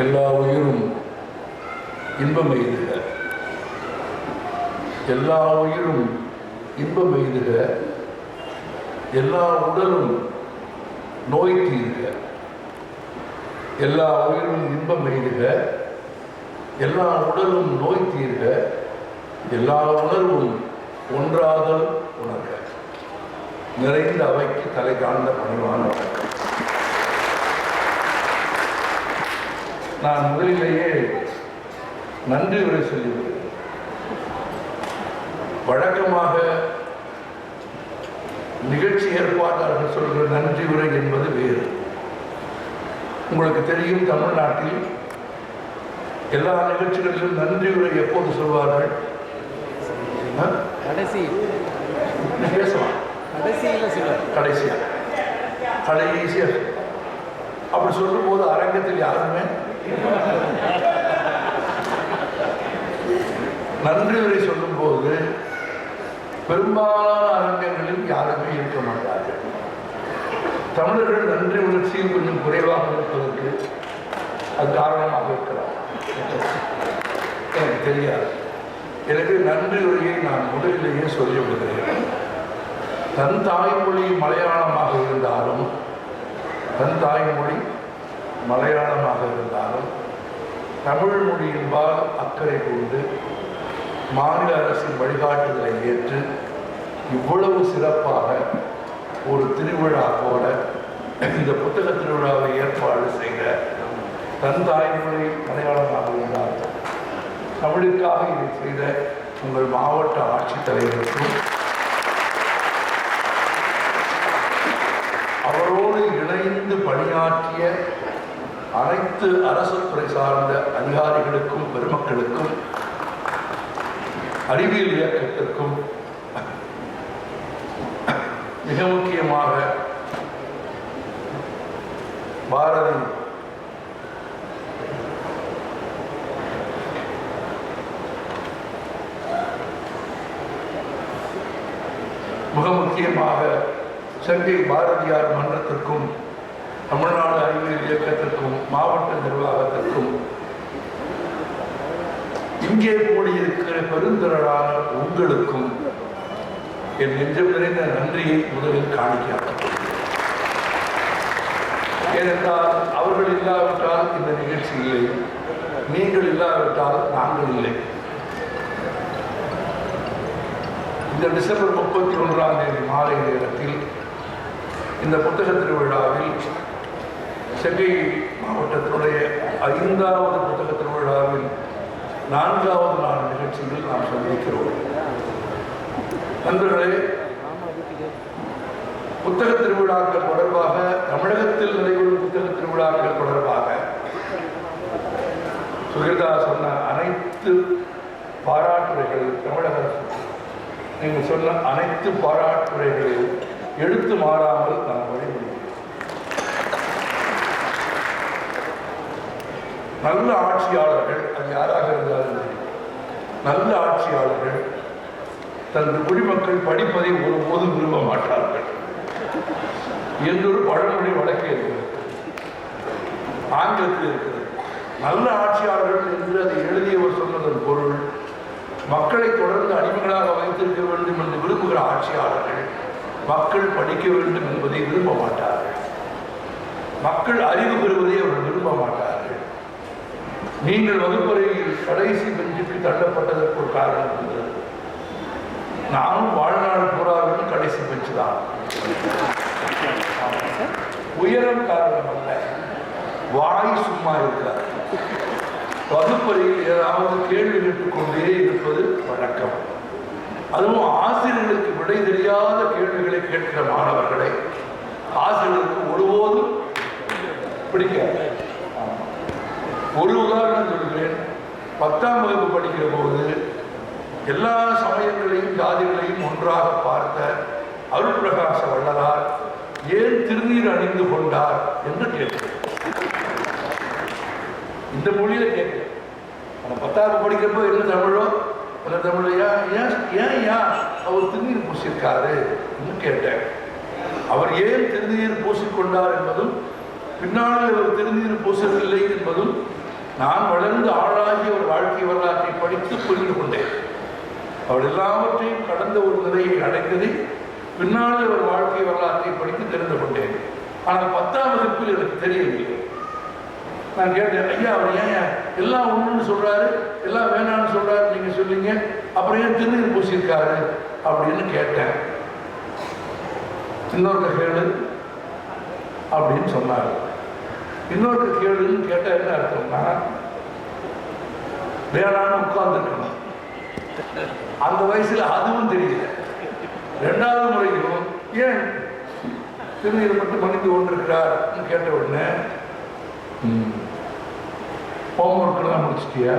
எல்லா உயிரும் இன்பம் எய்துக, எல்லா உயிரும் இன்பம் எய்துக, எல்லா உடலும் நோய் தீர்க. எல்லா உயிரும் இன்பம் எய்துக, எல்லா உடலும் நோய் தீர்க, எல்லா உணர்வும் ஒன்றாதல் உணர்க. நிறைந்த அவைக்கு தலை காண்ட பணிவான வணக்கம். நான் முதலிலேயே நன்றி உரை சொல்லிவிடுகிறேன். வழக்கமாக நிகழ்ச்சி ஏற்பாட்டாளர்கள் சொல்கிற நன்றி உரை என்பது வேறு. உங்களுக்கு தெரியும், தமிழ்நாட்டில் எல்லா நிகழ்ச்சிகளிலும் நன்றி உரை எப்போது சொல்வார்கள்? பேசலாம், கடைசியாக அப்படி சொல்லும் போது அரங்கத்தில் யாருமே நன்றி உரை சொல்லும் போது பெரும்பாலான அரங்கங்களில் யாருமே இருக்க மாட்டார்கள். தமிழர்கள் நன்றி உணர்ச்சியில் கொஞ்சம் குறைவாக இருப்பதற்கு அது காரணமாக இருக்கிறார், எனக்கு தெரியாது. எனவே நன்றி உரையை நான் முதலிலேயே சொல்லிவிடுகிறேன். தன் தாய்மொழி மலையாளமாக இருந்தாலும், தன் தாய்மொழி மலையாளமாக இருந்தாலும் தமிழ் மொழியின்பால் அக்கறை கொண்டு மாநில அரசின் வழிகாட்டுதலை ஏற்று இவ்வளவு சிறப்பாக ஒரு திருவிழா போல இந்த புத்தக திருவிழாவை ஏற்பாடு செய்த தன் தாய்மொழி மலையாளமாக இருந்தாலும் தமிழுக்காக இதை செய்த உங்கள் மாவட்ட ஆட்சித்தலைவருக்கும் அவரோடு இணைந்து பணியாற்றிய அனைத்து அரசு துறை சார்ந்த அதிகாரிகளுக்கும் பெருமக்களுக்கும் அறிவியல் இயக்கத்திற்கும் மிக முக்கியமாக பாரதி செங்கை பாரதியார் மன்றத்திற்கும் தமிழ்நாடு அறிவியல் இயக்கத்திற்கும் மாவட்ட நிர்வாகத்திற்கும் இங்கே கூடியிருக்கிற பெருந்திரளான உங்களுக்கும் என் நெஞ்சம் நிறைந்த நன்றியை முதலில் காணிக்கிறார். ஏனென்றால் அவர்கள் இல்லாவிட்டால் இந்த நிகழ்ச்சி இல்லை, நீங்கள் இல்லாவிட்டால் நாங்கள் இல்லை. இந்த டிசம்பர் 31ஆம் தேதி மாலை நேரத்தில் இந்த புத்தக திருவிழாவில் செங்கை மாவட்டத்தினுடைய 5வது புத்தக திருவிழாவில் 4வது நாள் நிகழ்ச்சியில் நாம் சந்திக்கிறோம். நண்பர்களே, புத்தக திருவிழாக்கள் தொடர்பாக, தமிழகத்தில் நடைபெறும் புத்தக திருவிழாக்கள் தொடர்பாக சுகிர்தா சொன்ன அனைத்து பாராட்டுரைகள், தமிழக அரசு நீங்கள் சொன்ன அனைத்து பாராட்டுரைகளில் எழுத்து மாறாமல் நான் வழிபடுகிறேன். நல்ல ஆட்சியாளர்கள், அது யாராக இருந்தாலும் நல்ல ஆட்சியாளர்கள் தனது குடிமக்கள் படிப்பதை ஒருபோதும் விரும்ப மாட்டார்கள் என்றொரு பழமொழி வழக்கே இருக்கிறது, ஆங்கிலத்தில் இருக்கிறது. நல்ல ஆட்சியாளர்கள் என்று அதை எழுதியவர் சொன்னதன் பொருள், மக்களை தொடர்ந்து அடிமைகளாக வைத்திருக்க வேண்டும் என்று விரும்புகிற ஆட்சியாளர்கள் மக்கள் படிக்க வேண்டும் என்பதை விரும்ப மாட்டார்கள், மக்கள் அறிவு பெறுவதை அவர்கள் விரும்ப மாட்டார்கள். நீங்கள் வகுப்பறையில் கடைசி பெஞ்சுக்கு தள்ளப்பட்டதற்கு ஒரு காரணம் இருந்தது. நானும் வாழ்நாள் பூராவிலும் கடைசி பெஞ்சு தான். உயரம் காரணம் அல்ல, வாய் சும்மா இருக்காது. வகுப்பறையில் ஏதாவது கேள்வி கேட்டுக்கொண்டே இருப்பது வழக்கம். அதுவும் ஆசிரியர்களுக்கு விடை தெரியாத கேள்விகளை கேட்கிற மாணவர்களை ஆசிரியர்களுக்கு ஒருபோதும் பிடிக்காது. ஒரு உதாரணம் சொல்கிறேன். 10ஆம் வகுப்பு படிக்கிற போது எல்லா சமயங்களையும் ஜாதிகளையும் ஒன்றாக பார்த்த அருள் பிரகாச வள்ளலார் ஏன் திருநீர் அணிந்து கொண்டார் என்று கேட்கிறேன். இந்த மொழியில கேட்கிறேன். அந்த 10ஆவது படிக்கிறப்போ என்ன தமிழோ என்ன தமிழையா, ஏன் அவர் திருநீர் பூசியிருக்காரு என்று கேட்டேன். அவர் ஏன் திருநீர் பூசிக்கொண்டார் என்பதும், பின்னாளில் அவர் திருநீர் பூசவில்லை என்பதும் நான் வளர்ந்து ஆளாகிய ஒரு வாழ்க்கை வரலாற்றை படித்து புரிந்து கொண்டேன். அவள் எல்லாவற்றையும் கடந்த ஒரு நிலையை அடைந்ததை பின்னால் ஒரு வாழ்க்கை வரலாற்றை படித்து தெரிந்து கொண்டேன். ஆனால் 10ஆம் வகுப்பில் எனக்கு தெரியவில்லை. நான் கேட்டேன், ஐயா அவர் ஏன் எல்லாம் ஒன்றுன்னு சொல்றாரு, எல்லாம் வேணான்னு சொல்றாரு, நீங்க சொல்லிங்க, அப்புறம் ஏன் திருநீர் பூசியிருக்காரு அப்படின்னு கேட்டேன். இன்னொரு கேளு அப்படின்னு சொன்னார். இன்னொரு கேளுன்னு கேட்டா என்ன அர்த்தம்னா, வேணான்னு உட்கார்ந்துருக்கணும். அந்த வயசுல அதுவும் தெரியல. 2வது முறையிலும் ஏன் திருநீர் மட்டும் மன்னித்து கொண்டிருக்கிறார் கேட்ட உடனே, ஹோம்ஒர்க்கெல்லாம் முடிச்சிட்டியா?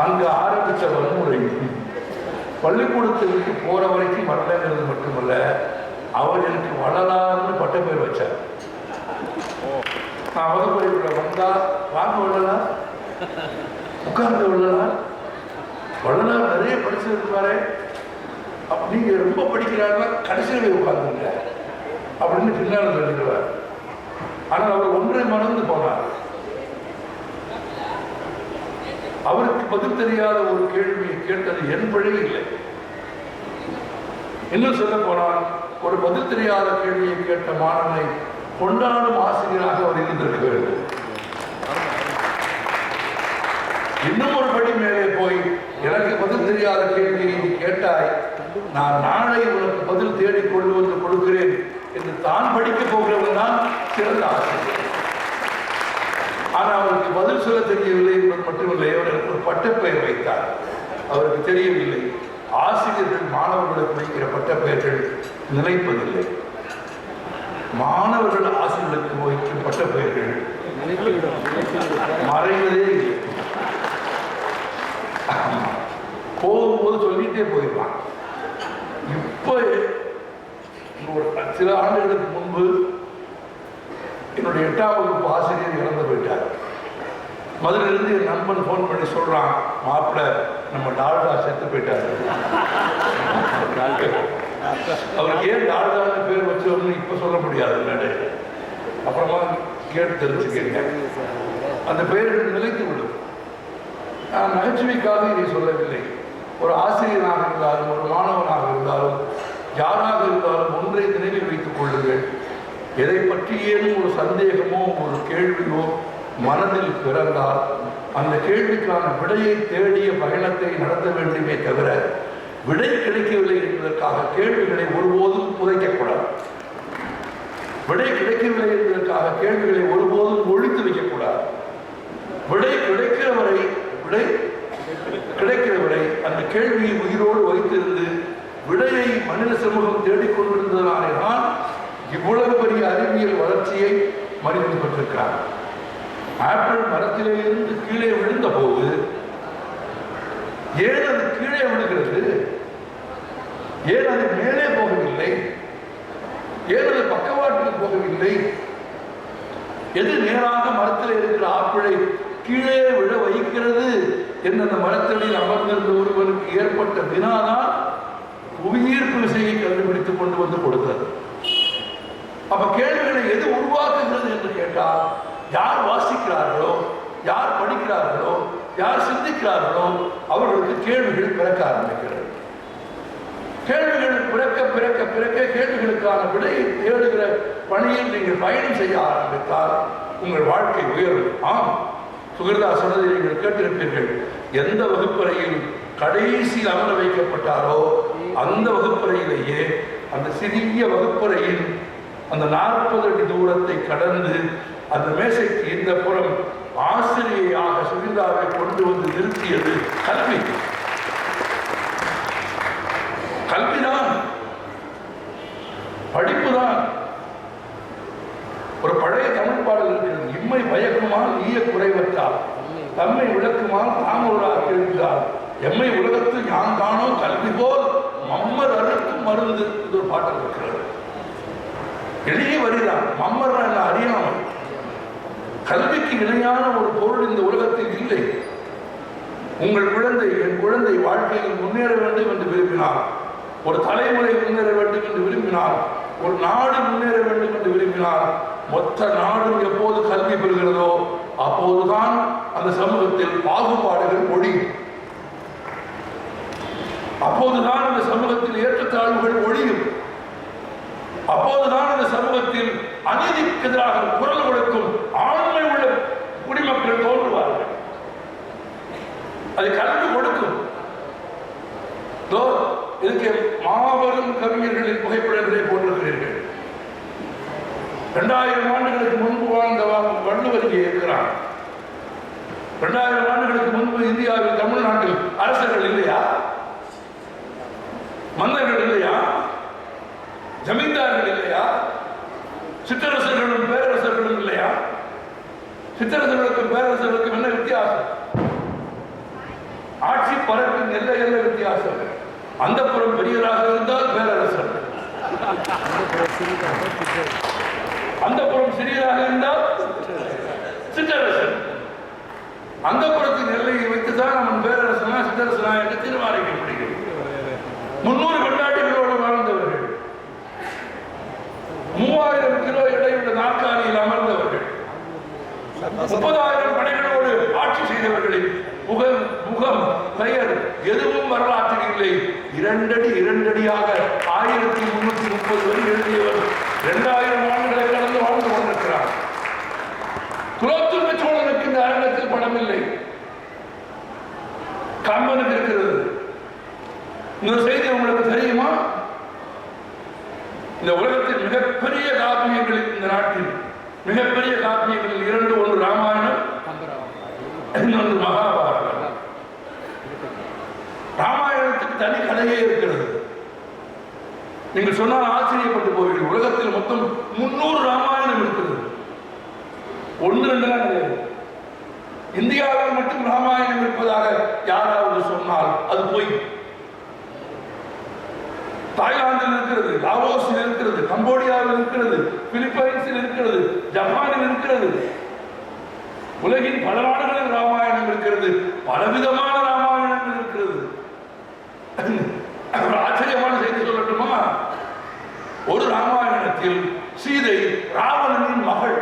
அங்க ஆரம்பிச்ச வன்முறை பள்ளிக்கூடத்திற்கு போற வரைக்கும் வரலங்கிறது மட்டுமல்ல, அவர் எனக்கு வளலார்னு பட்ட பேர் வச்சார். நான் வகுப்பறைக்குள்ள வந்தா வாங்க வள்ளலா, உட்கார்ந்து வள்ளலா, வள்ளலார் நிறைய படிச்சிருப்பாரு, நீங்க ரொம்ப படிக்கிறாருன்னா கடைசியில் உட்கார்ந்துங்க அப்படின்னு பின்னால் சொல்லிடுவார். ஆனால் அவர் ஒன்றை மறந்து போனார். அவருக்கு பதில் தெரியாத ஒரு கேள்வியை கேட்டது என் பிழை இல்லை. இன்னும் சொல்ல போனால், ஒரு பதில் தெரியாத கேள்வியை கேட்ட மாணவனை கொண்டாடும் ஆசிரியராக அவர் இருந்திருக்க வேண்டும். இன்னும் ஒரு படி மேலே போய், எனக்கு பதில் தெரியாத கேள்வியை நீ கேட்டாய், நான் நாளை உனக்கு பதில் தேடி கொண்டு வந்து கொடுக்கிறேன் என்று தான் படிக்க போகிறவன் தான் சிறந்த ஆசிரியர். ஆனால் அவருக்கு பதில் சொல்ல தெரியவில்லை என்பது மட்டுமில்லை, அவருக்கு ஒரு பட்டப்பெயர் வைத்தார். அவருக்கு தெரியவில்லை, ஆசிரியர்கள் மாணவர்களுக்கு வைக்கிற பட்டப்பெயர்கள் நிலைப்பதில்லை. மாணவர்கள் ஆசிரியர்களுக்கு வைக்கும் பட்டப்பெயர்கள் மறைவதே இல்லை. போகும்போது சொல்லிட்டே போயிடுவான். இப்ப ஒரு சில ஆண்டுகளுக்கு முன்பு என்னுடைய 8ஆம் வகுப்பு ஆசிரியர் இறந்து போயிட்டார். மதுரையிலிருந்து என் நண்பன் போன் பண்ணி சொல்றான், மாப்பிள்ள நம்ம டால்டா செத்து போயிட்டாரு. அவருக்கு ஏன் டால்டான்னு பேர் வச்சோம்னு இப்ப சொல்ல முடியாது, அப்புறமா கேட்டு தெரிஞ்சுக்கீங்க. அந்த பெயர்கள் நிலைத்து விடும். நான் நகைச்சுவைக்காக இதை சொல்லவில்லை. ஒரு ஆசிரியராக இருந்தாலும், ஒரு மாணவனாக இருந்தாலும், யாராக இருந்தாலும் ஒன்றை நினைவில் வைத்துக் கொள்ளுங்கள். எதை பற்றியேனும் ஒரு சந்தேகமோ ஒரு கேள்வியோ மனதில் பிறந்தால் அந்த கேள்விக்கான விடையை தேடிய பயணத்தை நடத்த வேண்டுமே தவிர, விடை கிடைக்கவில்லை என்பதற்காக கேள்விகளை ஒருபோதும் புதைக்கக்கூடாது. விடை கிடைக்கவில்லை என்பதற்காக கேள்விகளை ஒருபோதும் ஒழித்து வைக்கக்கூடாது. விடை கிடைக்கிறவரை அந்த கேள்வியை உயிரோடு வைத்திருந்து விடையை மனித சமூகம் தேடிக்கொண்டிருந்ததனாலே தான் இவ்வளவு பெரிய அறிவியல் வளர்ச்சியை மனிதன் பெற்றிருக்கிறார். ஆப்பிள் மரத்திலே இருந்து கீழே விழுந்த போது ஏன் அது கீழே விழுகிறது? ஏன் அது மேலே போகவில்லை? ஏன் அது பக்கவாட்டில் போகவில்லை? எது நேராக மரத்தில் இருக்கிற ஆப்பிளை கீழே விழ வைக்கிறது என்ற அந்த மரத்தடியில் அமர்ந்திருந்த ஒருவனுக்கு ஏற்பட்ட வினாதான் புவியீர்ப்பு விசையை கண்டுபிடித்துக் கொண்டு வந்து கொடுத்தது. அப்ப கேள்விகளை எது உருவாக்குகிறது என்று கேட்டால், யார் வாசிக்கிறார்களோ, யார் படிக்கிறார்களோ, யார் சிந்திக்கிறார்களோ அவர்களுக்கு கேள்விகள் பிறக்க ஆரம்பிக்கிறது. கேள்விகள் பிறக்க பிறக்க பிறக்க கேள்விகளுக்கான விடையை தேடுகிற பணியில் நீங்கள் பயணம் செய்ய ஆரம்பித்தால் உங்கள் வாழ்க்கை உயரும். ஆம், சுகிர்தா சொன்னதை நீங்கள் கேட்டிருப்பீர்கள். எந்த வகுப்பறையில் கடைசியில் அமர வைக்கப்பட்டாரோ அந்த வகுப்பறையிலேயே, அந்த சிறிய வகுப்பறையில் அந்த 40 அடி தூரத்தை கடந்து அந்த மேசைக்கு இந்த புறம் ஆசிரியையாக சுகிர்தாவை கொண்டு வந்து நிறுத்தியது கல்வி. கல்விதான், படிப்புதான். ஒரு பழைய தமிழ் பாடல் இருக்கிறது, இம்மை பயக்குமால் ஈய குறைவற்றால், தம்மை விளக்குமால் தாமொருளாக எழுந்தால், எம்மை உலகத்து யான் காணோ கல்வி போல் மம்மர் அறுக்கும் மருந்து. இது ஒரு பாடல் இருக்கிறது. எளிய வரிதான். மம்மர் அறியாமல். கல்விக்கு இணையான ஒரு பொருள் இந்த உலகத்தில் இல்லை. உங்கள் குழந்தை, என் குழந்தை வாழ்க்கையில் முன்னேற வேண்டும் என்று விரும்பினார், ஒரு தலைமுறை முன்னேற வேண்டும் என்று விரும்பினார், ஒரு நாடு முன்னேற வேண்டும் என்று விரும்பினால் மொத்த நாடும் எப்போது கல்வி பெறுகிறதோ அப்போதுதான் அந்த சமூகத்தில் பாகுபாடுகள் ஒழியும். அப்போதுதான் அந்த சமூகத்தில் ஏற்றத்தாழ்வுகள் ஒழியும். அப்போதுதான் அந்த சமூகத்தில் அநீதிக்கு எதிராக குரல் கொடுக்கும் ஆண்மை உள்ள குடிமக்கள் தோன்றுவார்கள். அது கல்வி கொடுக்கும். இதுக்கு மாபெரும் கவிஞர்களின் புகைப்படங்களை போட்டிருக்கிறீர்கள். 2000 ஆண்டுகளுக்கு முன்பு வாழ்ந்த வள்ளுவர் இங்கே இருக்கிறார். 2000 ஆண்டுகளுக்கு முன்பு இந்தியாவில் தமிழ்நாட்டில் அரசர்கள் இல்லையா? மன்னர்கள் இல்லையா? ஜமீன்தார்கள் இல்லையா? சிற்றரசர்களும் பேரரசர்களும் இல்லையா? சிற்றரசர்களுக்கும் பேரரசர்களுக்கும் என்ன வித்தியாசம்? ஆட்சி பரப்பின் எல்லை வித்தியாசம். அந்த புறம் பெரியதாக இருந்தால் பேரரசர், அந்த புறம் சிறியதாக இருந்தால் சிற்றரசர். அந்த புறத்தின் எல்லையை வைத்துதான் நம்ம பேரரசனா சிற்றரசனா என்று தீர்மானிக்க முடியும். 300 கொண்டாட்டிகளோடு வாழ்ந்தவர்கள், 3000 கிலோ எடையுள்ள நாற்காலியில் அமர்ந்தவர்கள், 30,000 படைகளோடு ஆட்சி செய்தவர்களின் முகம் பெயர் எதுவும் வரலாற்றில் இல்லை. 2 அடியாக 1330 வரை எழுதியவர் 2000 ஆண்டுகளை கடந்து வாழ்ந்து கொண்டிருக்கிறார். குலோத்துங்க சோழனுக்கு இந்த அரங்கத்தில் படம் இல்லை, கம்பனுக்கு இருக்கிறது. இந்த செய்தி உங்களுக்கு தெரியுமா? இந்த உலகத்தில் மிகப்பெரிய காப்பியங்களில், இந்த நாட்டில் மிகப்பெரிய காப்பியங்களில் 2, ஒன்று ராமாயணம், இன்னொன்று மகாபாரதம். ராமாயணத்துக்கு தனி கதையே இருக்கிறது. நீங்கள் சொன்னால் ஆச்சரியப்பட்டு போவீர்கள். உலகத்தில் மொத்தம் 300 ராமாயணம் இருக்கிறது. 1, 2 கிடையாது. இந்தியாவில் மட்டும் ராமாயணம் இருப்பதாக யாராவது சொன்னால் அது பொய். தாய்லாந்தில் இருக்கிறது, லாவோஸில் இருக்கிறது, கம்போடியாவில் இருக்கிறது, பிலிப்பைன்ஸில் இருக்கிறது, ஜப்பானில் இருக்கிறது. உலகின் பல நாடுகளில் ராமாயணம் இருக்கிறது. பலவிதமான ராமாயணங்கள் இருக்கிறது. ஆச்சரியமான செய்தி சொல்லட்டுமா? ஒரு ராமாயணத்தில் சீதை ராவணனின் மகள்.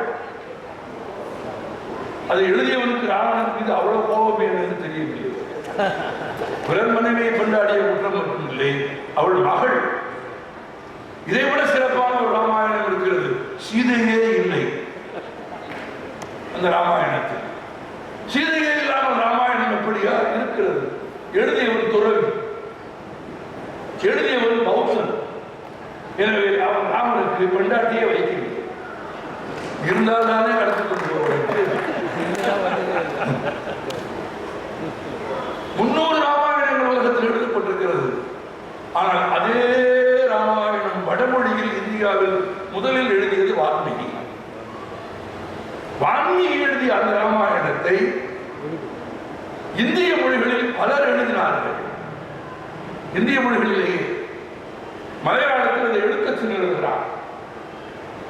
அதை எழுதியவனுக்கு ராவணன் மீது அவ்வளவு கோபம் என்று தெரியவில்லை. பிறர் மனைவியை கொண்டாடிய குற்றம் மட்டும் இல்லை, அவள் மகள். இதைவிட சிறப்பான ஒரு ராமாயணம் இருக்கிறது. சீதையே இல்லை அந்த ராமாயணத்தில். சீதையே இல்லாமல் ராமாயணம் எப்படியா இருக்கிறது? எழுதியவன் துறவி, எழுதியவன் பௌத்தன். எனவே அவன் ராமனுக்கு பெண்டாட்டியே வைக்கவில்லை. இருந்தால் தானே கடத்தி கொண்டு போவதற்கு 300 ராமாயணங்கள் உலகத்தில் எழுதப்பட்டிருக்கிறது. ஆனால் அதே ராமாயணம் வடமொழியில் இந்தியாவில் முதலில் எழுதியது வால்மீகி. வால்மீகி எழுதிய அந்த ராமாயணத்தை இந்திய மொழிகளில் பலர் எழுதினார்கள். இந்திய மொழிகளிலேயே மலையாளத்தில் அதை எழுத்தச்சன் எழுதுகிறார்,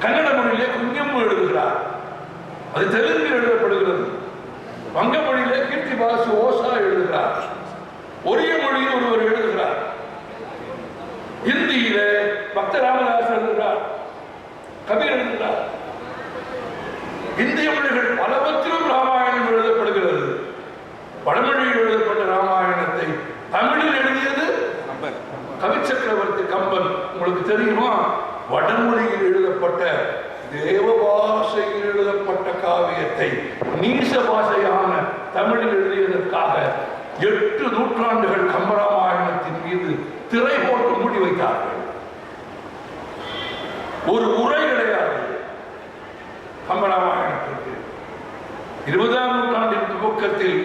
கன்னட மொழியிலே குஞ்சம் எழுதுகிறார், அது தெலுங்கில் எழுதப்படுகிறது, வங்க மொழியிலே கீர்த்தி பாசு ஓசா எழுதுகிறார், ஒரிய மொழியில் ஒருவர் எழுதுகிறார், இந்தியிலே பக்த ராமதாஸ் எழுதுகிறார், கபீர் எழுதுகிறார். இந்திய மொழிகள் பலவற்றிலும் ராமாயணம் எழுதப்படுகிறது. வடமொழியில் எழுதப்பட்ட ராமாயணத்தை தமிழில் எழுதியது கவி சக்கரவர்த்தி கம்பன். உங்களுக்கு தெரியுமா? வடமொழியில் எழுதப்பட்ட தேவ பாஷையில் எழுதப்பட்ட காவியத்தை நீச பாஷையான தமிழில் எழுதியதற்காக 8 நூற்றாண்டுகள் கம்பராமாயணத்தின் மீது திரை போட்டு மூடி வைத்தார்கள். ஒரு உரை கிடையாது கம்பராமாயணத்திற்கு. 20ஆம் நூற்றாண்டின் துவக்கத்தில்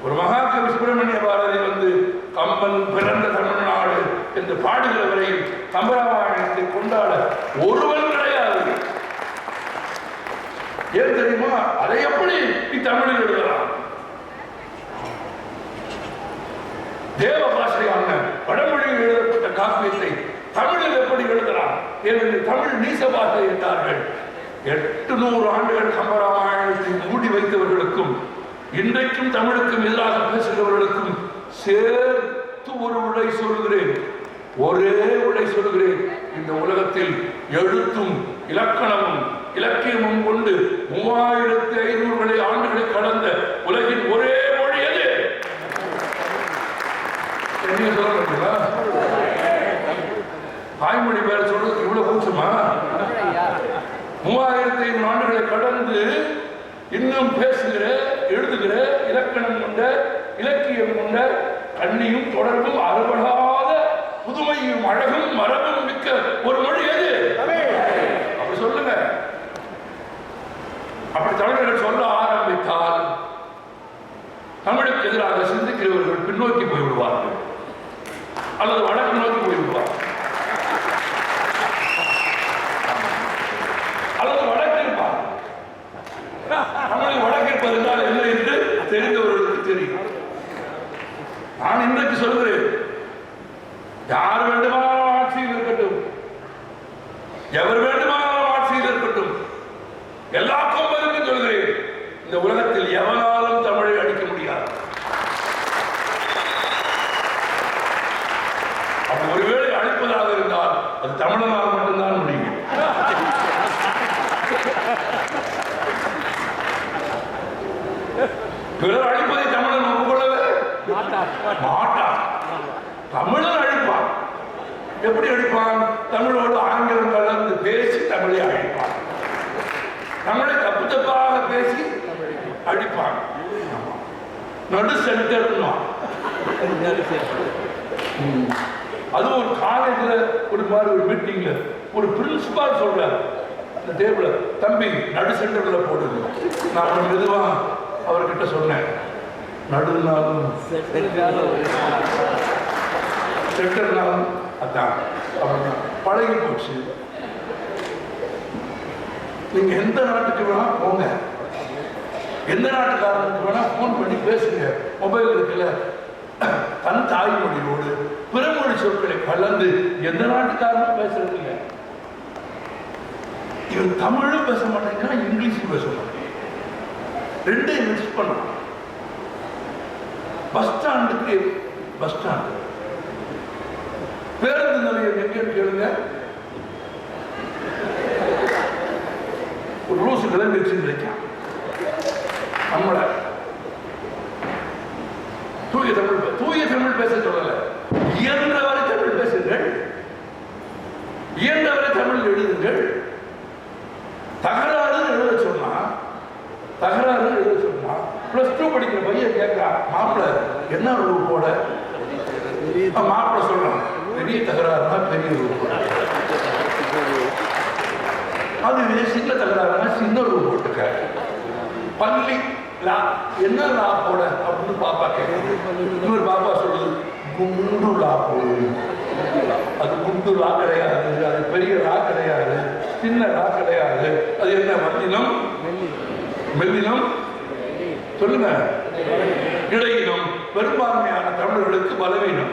ஒரு மகாகவி சுப்பிரமணிய பாரதி வந்து கம்பன் பிறந்த தமிழ்நாடு என்று பாடுகிற வரையில் கம்பராமாயணத்தை கொண்டாட ஒருவன் கிடையாது. ஏன் தெரியுமா? அதை எப்படி தமிழில் எழுதலாம்? தேவ பாஷையான வடமொழியில் எழுதப்பட்ட காப்பியத்தை தமிழில் எப்படி எழுதலாம்? ஏனெனில் தமிழ் நீச பாஷை என்றார்கள். 800 ஆண்டுகள் கம்பராமாயணத்தை மூடி வைத்தவர்களுக்கும் இன்றைக்கும் தமிழுக்கும் எதிராக பேசுகிறவர்களுக்கும் சேர்த்து ஒரு விடை சொல்கிறேன். ஒரே உரை சொல்கிறேன், இந்த உலகத்தில் எழுத்தும் இலக்கணமும் இலக்கியமும் கொண்டு 3500 ஆண்டுகளை கடந்த உலகின் ஒரே மொழி எது? சொல்ல முடியுமா? தாய்மொழி பேர சொல்றதுக்கு இவ்வளவு கூச்சமா? 3500 ஆண்டுகளை கடந்து இன்னும் பேசுகிற, எழுதுகிற, இலக்கணம் கொண்ட, இலக்கியம் கொண்ட, கண்ணியும் தொடர்பும் அறுபடாத புதுமையும் அழகும் மரபும் மிக்க ஒரு மொழி எது? அப்படி சொல்லுங்க. அப்படி தமிழர்கள் சொல்ல ஆரம்பித்தால் தமிழுக்கு எதிராக சிந்திக்கிறவர்கள் பின்னோக்கி போய்விடுவார்கள் அல்லது வடக்கு நோக்கி போய்விடுவார்கள் அல்லது வடக்கு இருப்பார்கள். தமிழில் வடக்கு இருப்பது என்றால் என்ன என்று தெரிந்தவர்களுக்கு தெரியும். நான் இன்றைக்கு சொல்கிறேன், யார் வேண்டுமானாலும் ஆட்சியில் இருக்கட்டும், எவர் வேண்டுமானாலும் ஆட்சியில் இருக்கட்டும், எல்லா கொம்பருக்கும் சொல்கிறேன், இந்த உலகத்தில் எவனாலும் தமிழை அடிக்க முடியாது. அப்படி ஒருவேளை அழிப்பதாக இருந்தால் அது தமிழனால் மட்டும்தான் முடியும். பிறர் அழிப்பதை தமிழன் ஒப்புக்கொள்ளவே மாட்டான். தமிழன் அழிப்பான். எப்படி அழிப்பான்? தமிழோடு ஆங்கிலம் கலந்து பேசி தமிழை அழிப்பான். தமிழை தப்பு தப்பாக பேசி அழிப்பான். நடு சென்டர். அது ஒரு காலேஜ்ல ஒரு மாதிரி ஒரு மீட்டிங்ல ஒரு பிரின்சிபால் சொல்றாரு, இந்த டேபிள தம்பி நடு சென்டர்ல போடுது. நான் மெதுவா அவர்கிட்ட சொன்னேன், நடுனாலும் சென்டர்னாலும் அதான் அப்படின்னா பழகி போச்சு. நீங்க எந்த நாட்டுக்கு வேணா போங்க, எந்த நாட்டுக்காரனுக்கு வேணா போன் பண்ணி பேசுங்க. மொபைல் இருக்குல்ல, தன் தாய்மொழியோடு பிறமொழி சொற்களை கலந்து எந்த நாட்டுக்காரனும் பேசுறது இல்லை. இவன் தமிழும் பேச மாட்டேங்கிறான், இங்கிலீஷும் பேச மாட்டேங்க, ரெண்டையும் மிக்ஸ் பண்ணலாம். பஸ் ஸ்டாண்டுக்கு பஸ் ஸ்டாண்டு, பேருந்து நிலையம் எங்கேன்னு கேளுங்க, ஒரு ரூசு கிளம்பி வச்சுருக்கான். நம்மளை தூய தமிழ் பேச சொல்லல, இயன்றவரை தமிழ் பேசுங்கள், இயன்றவரை தமிழ் எழுதுங்கள். தகராறு எழுத சொன்னா +2 படிக்கிற பையன் கேட்கிறான், மாப்பிள்ள என்ன ரூ போட? மாப்பிள்ள சொல்றான், பெரிய தகராறுனா பெரிய ரூ போட, அது சின்ன தகராறுனா சின்ன ரூ போட்டுக்க. பள்ளி என்ன லா போட அப்படின்னு பாப்பா கேட்க, இன்னொரு பாப்பா சொல்லுது குண்டு லா போடு. அது குண்டு லா கிடையாது, அது பெரிய லா கிடையாது, சின்ன லா கிடையாது. அது என்ன மத்தினம் மெல்லினம் சொல்லுங்க, இடையினம். பெரும்பான்மையான தமிழர்களுக்கு பலவீனம்.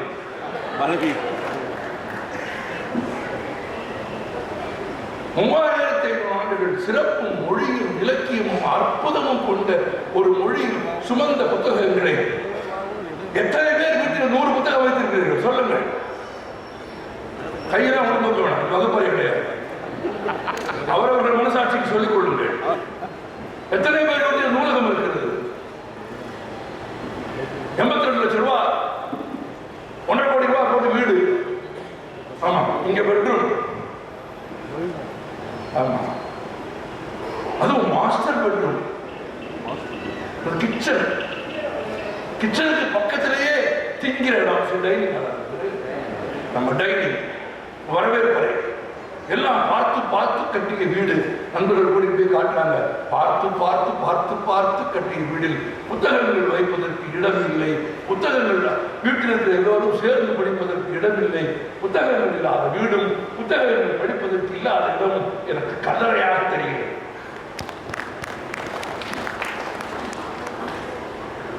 3500 ஆண்டுகள் சிறப்பும் மொழியும் இலக்கியமும் அற்புதமும் கொண்ட ஒரு மொழியில் சுமந்த புத்தகங்களை எத்தனை பேர் வீட்டில் 100 புத்தகம் வைத்திருக்கிறீர்கள் சொல்லுங்க. கையெல்லாம் உடம்பு வேணும், வகுப்பறை கிடையாது. அவரவர்கள் மனசாட்சிக்கு சொல்லிக் கொள்ளுங்கள். எத்தனை பேர் வீட்டில் நூலகம் இருக்கிறது? 82 லட்சம் ரூபாய், 1.5 கோடி ரூபாய் போட்டு வீடு. ஆமா, இங்க பெட்ரூம். ஆமா, அதுவும் மாஸ்டர் பெட்ரூம், கிச்சன், கிச்சனுக்கு பக்கத்திலேயே திங்கிற இடம், டைனிங், நம்ம டைனிங், வரவேற்பறை எல்லாம் பார்த்து பார்த்து கட்டிய வீடு. நண்பர்கள் கூடி போய் காட்டுறாங்க, பார்த்து பார்த்து பார்த்து பார்த்து கட்டிய வீடில் புத்தகங்கள் வைப்பதற்கு இடம் இல்லை, புத்தகங்கள் வீட்டில் இருக்கிற எல்லோரும் சேர்ந்து படிப்பதற்கு இடம் இல்லை, புத்தகங்கள் இல்லாத வீடும் புத்தகங்கள் படிப்பதற்கு இல்லாத இடமும் எனக்கு கல்லறையாக தெரிகிறது.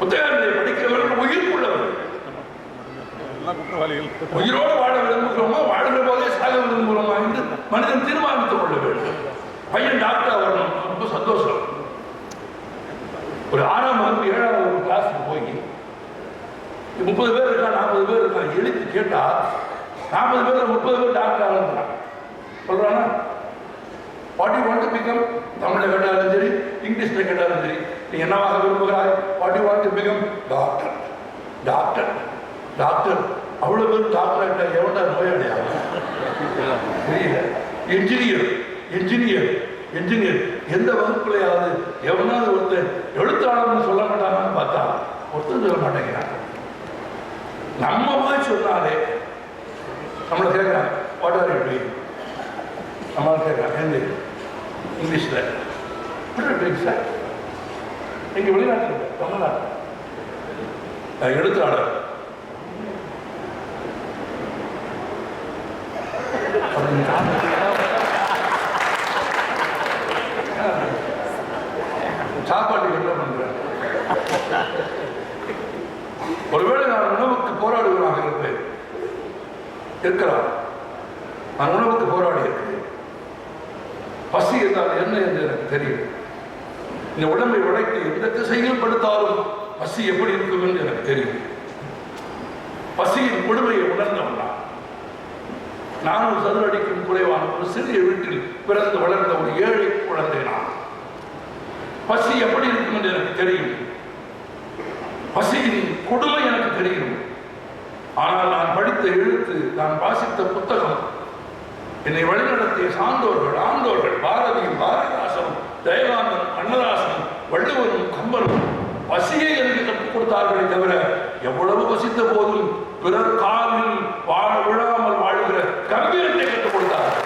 புத்தகங்களை படிக்கிறவர்கள் உயிர்ப்புள்ளவர்கள். உயிரோடு வாழ விரும்புகிறோமா, வாழ்கிற போதே சாக விரும்புகிறோமா என்று மனிதன் தீர்மானித்துக் கொள்ள வேண்டும். பையன் டாக்டர் வரணும், ரொம்ப சந்தோஷம். ஒரு 6ஆம் வகுப்பு 7ஆம் வகுப்பு கிளாஸுக்கு போய் 30 பேர் இருக்கா, 40 பேர் இருக்கா, எழுதி கேட்டா 40 பேர் 30 பேர் டாக்டர் ஆகலாம் சொல்றானா? What you want to become? தமிழில் கேட்டாலும் சரி, இங்கிலீஷில் கேட்டாலும் சரி, நீ என்னவாக விரும்புகிறாய்? What you want to become? Doctor. Doctor doctor அவ்வளோ பேர் டாக்டர் ஆகிட்டா எவன்டா நோயாளியாக தெரியல. என்ஜினியர் என்ஜினியர் என்ஜினியர் எந்த வகுப்புலையாவது எவனாவது ஒருத்தர் எழுத்தாளர்னு சொல்ல மாட்டாங்கன்னு பார்த்தா ஒருத்தர் சொல்ல மாட்டேங்கிறாங்க. நம்ம போய் சொன்னாலே நம்மளை கேட்குறாங்க வாட் ஆர் யூ டூயிங்? நம்மளை கேட்குறாங்க எந்த இங்கிலீஷில் சார் எங்கள் வெளிநாட்டில் தமிழ்நாட்டில் எழுத்தாளர் சாப்பாட்டுக்கு என்ன பண்றேன்? ஒருவேளை நான் உணவுக்கு போராடுவதாக இருக்கலாம். நான் உணவுக்கு போராடி இருக்கிறேன். பசி என்றால் என்ன என்று எனக்கு தெரியும். இந்த உடம்பை உடைத்து எந்த திசையில் படுத்தாலும் பசி எப்படி இருக்கும் என்று எனக்கு தெரியும். பசியின் கொடுமையை உணர்ந்தவன் நான் ஒரு சதுர அடிக்கும் குறைவான ஒரு சிறிய வீட்டில் பிறந்து வளர்ந்த ஒரு ஏழை குழந்தை. நான் பசி எப்படி இருக்கும் என்று எனக்கு தெரியும். பசியின் கொடுமை எனக்கு தெரியும். ஆனால் நான் படித்த எழுத்து, நான் வாசித்த புத்தகம், என்னை வழிநடத்திய சான்றோர்கள், ஆண்டோர்கள், பாரதியும் பாரதிதாசனும் ஜெயகாந்தனும் கண்ணதாசனும் வள்ளுவரும் கம்பனும் பசியை எனக்கு கற்றுக் கொடுத்தார்களே தவிர எவ்வளவு பசித்த போதும் பிறர் காலில் வாழ விழாமல் வாழ்கிற கம்பீரத்தை கற்றுக் கொடுத்தார்கள்.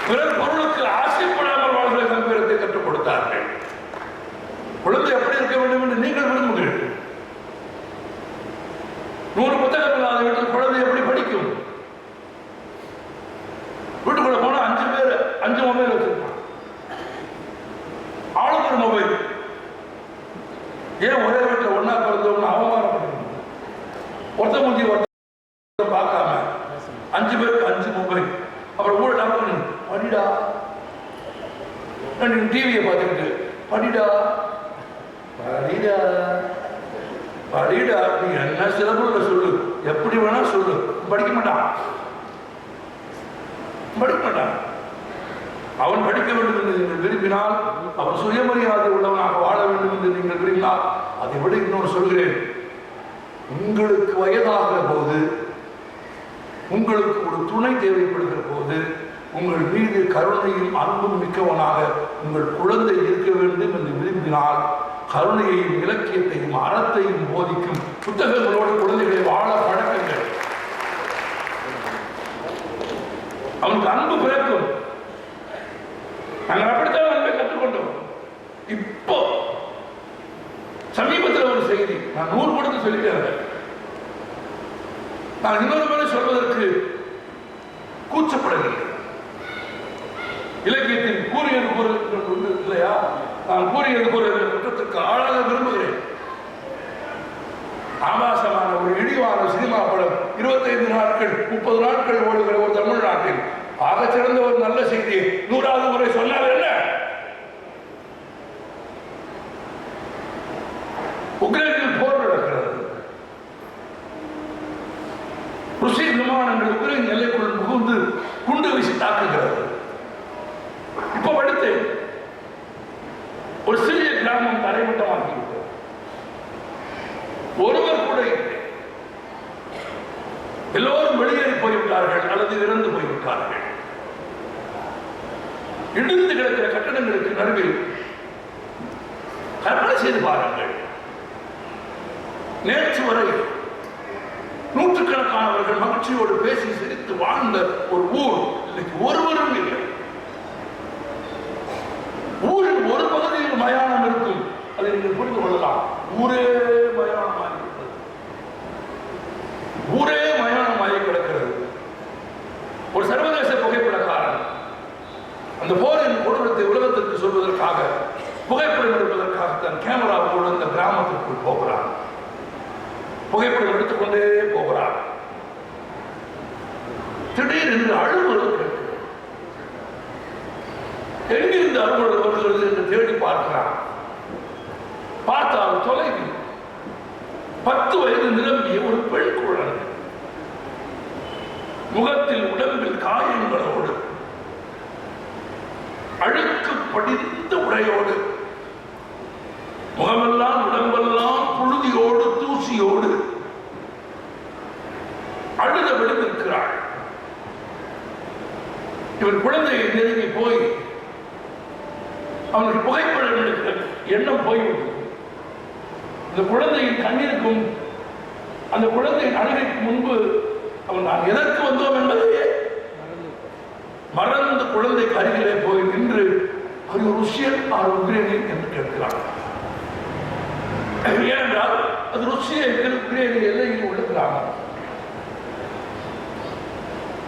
பிறர் பொருளுக்கு ஆசைப்படாமல் வாழ்கிற கம்பீரத்தை கற்றுக் கொடுத்தார்கள். குழந்தை எப்படி இருக்க வேண்டும் என்று நீங்கள் விரும்புகிறீர்கள். 100 புத்தகம் இல்லாத வீட்டில் குழந்தை எப்படி படிக்கும்? வீட்டுக்குள்ள போனா 5 பேர் 5 மொபைல் வச்சிருப்பான். ஆளுக்கு ஒரு மொபைல். ஏன் ஒரே வீட்டில் ஒன்னா பிறந்தவங்க அவமானப்படுறாங்க? ஒருத்த மூஞ்சி ஒருத்த பார்க்காம 5 பேருக்கு 5 மொபைல். அப்புறம் கூட டாக்டர் படிடா, டிவியை பார்த்துக்கிட்டு படிடா படிடா படிடா, நீ என்ன சிலபுல சொல்லு, எப்படி வேணா சொல்லு, படிக்க மாட்டான். படிக்க மாட்டான். அவன் படிக்க வேண்டும் என்று நீங்கள் விரும்பினால், அவன் சுயமரியாதை உள்ளவனாக வாழ வேண்டும் என்று நீங்கள் விரும்பினால், அதை விட இன்னொரு சொல்கிறேன். உங்களுக்கு வயதாகிற போது, உங்களுக்கு ஒரு துணை தேவைப்படுகிற போது, உங்கள் மீது கருணையும் அன்பும் மிக்கவனாக உங்கள் குழந்தை இருக்க வேண்டும் என்று விரும்பினால், கருணையையும் இலக்கியத்தையும் அறத்தையும் போதிக்கும் புத்தகங்களோடு குழந்தைகளை வாழ பழக்கங்கள். அவனுக்கு அன்பு பிறக்கும். நாங்கள் அப்படித்தான் அன்பை கற்றுக்கொண்டோம். இப்போ சமீபத்தில் ஒரு செய்தி நான் 100 படத்தை சொல்லிட்டேன். நான் இன்னொரு முறை சொல்வதற்கு கூச்சப்படவில்லை. இலக்கியத்தின் கூறியது கூறு இல்லையா? நான் கூறியது கூற குற்றத்திற்கு ஆளாக விரும்புகிறேன். ஆபாசமான ஒரு இழிவான சினிமா படம் 25 நாட்கள் 30 நாட்கள் ஓடுகிற ஒரு தமிழ்நாட்டில் ஆக சிறந்த ஒரு நல்ல செய்தியை 100வது முறை சொன்னால் என்ன? உக்ரைனில் போர் நடக்கிறது. ருசிய விமானங்கள் உக்ரைன் எல்லைக்குள் புகுந்து குண்டு வீசி தாக்குகிறது. இப்ப அடுத்து ஒரு சிறிய கிராமம் தரைமட்டமாகிவிட்டது. ஒருவர் கூட இல்லை. எல்லோரும் வெளியேறி போய்விட்டார்கள் அல்லது இறந்து போய்விட்டார்கள். இடிந்து கிடக்கிற கட்டடங்களுக்கு நடுவில் கற்பனை செய்து பாருங்கள். நேற்று வரை நூற்றுக்கணக்கானவர்கள் மகிழ்ச்சியோடு பேசி சிரித்து வாழ்ந்த ஒரு ஊர் இன்னைக்கு ஒருவரும் இல்லை. ஊரில் ஒரு பகுதியில் மயானம் இருக்கும். அதை நீங்கள் புரிந்து கொள்ளலாம். ஊரே மயானமாக இருக்கிறது. ஊரே மயானமாக கிடக்கிறது. ஒரு சர்வதேச புகைப்படக்காரன் அந்த போரின் கொடூரத்தை உலகத்திற்கு சொல்வதற்காக, புகைப்படம் எடுப்பதற்காக தன் கேமராவோடு அந்த கிராமத்திற்குள் போகிறான். புகைப்படம் எடுத்துக்கொண்டே போகிறான். திடீரென்று அழுகுறது கேட்கிறது. எங்கிருந்து அலுவலர் வருகிறது என்று தேடி பார்க்கிறான். பார்த்தால் தொலைவில் 10 வயது நிரம்பிய ஒரு பெண் குழந்தை. முகத்தில் உடம்பில் காயங்களோடு, அழுக்கு படிந்த உடையோடு, முகமெல்லாம் உடம்பெல்லாம் புழுதியோடு தூசியோடு அழுத விழுந்திருக்கிறாள். இவர் குழந்தையை நெருங்கி போய் அவனுக்கு புகைப்படம் எடுக்கிற எண்ணம் போய்விட்டது. இந்த குழந்தையின் கண்ணீருக்கும் அந்த குழந்தையின் அழுகைக்கு முன்பு அவன் நான் எதற்கு வந்தோம் என்பதையே மறந்த குழந்தைக்கு அருகிலே போய் நின்று அது ருஷ்யன் ஆர் உக்ரைனியன் என்று கேட்கிறான். ஏனென்றால் அது ருஷ்ய உக்ரைனிய எல்லையில் உள்ள கிராமம்.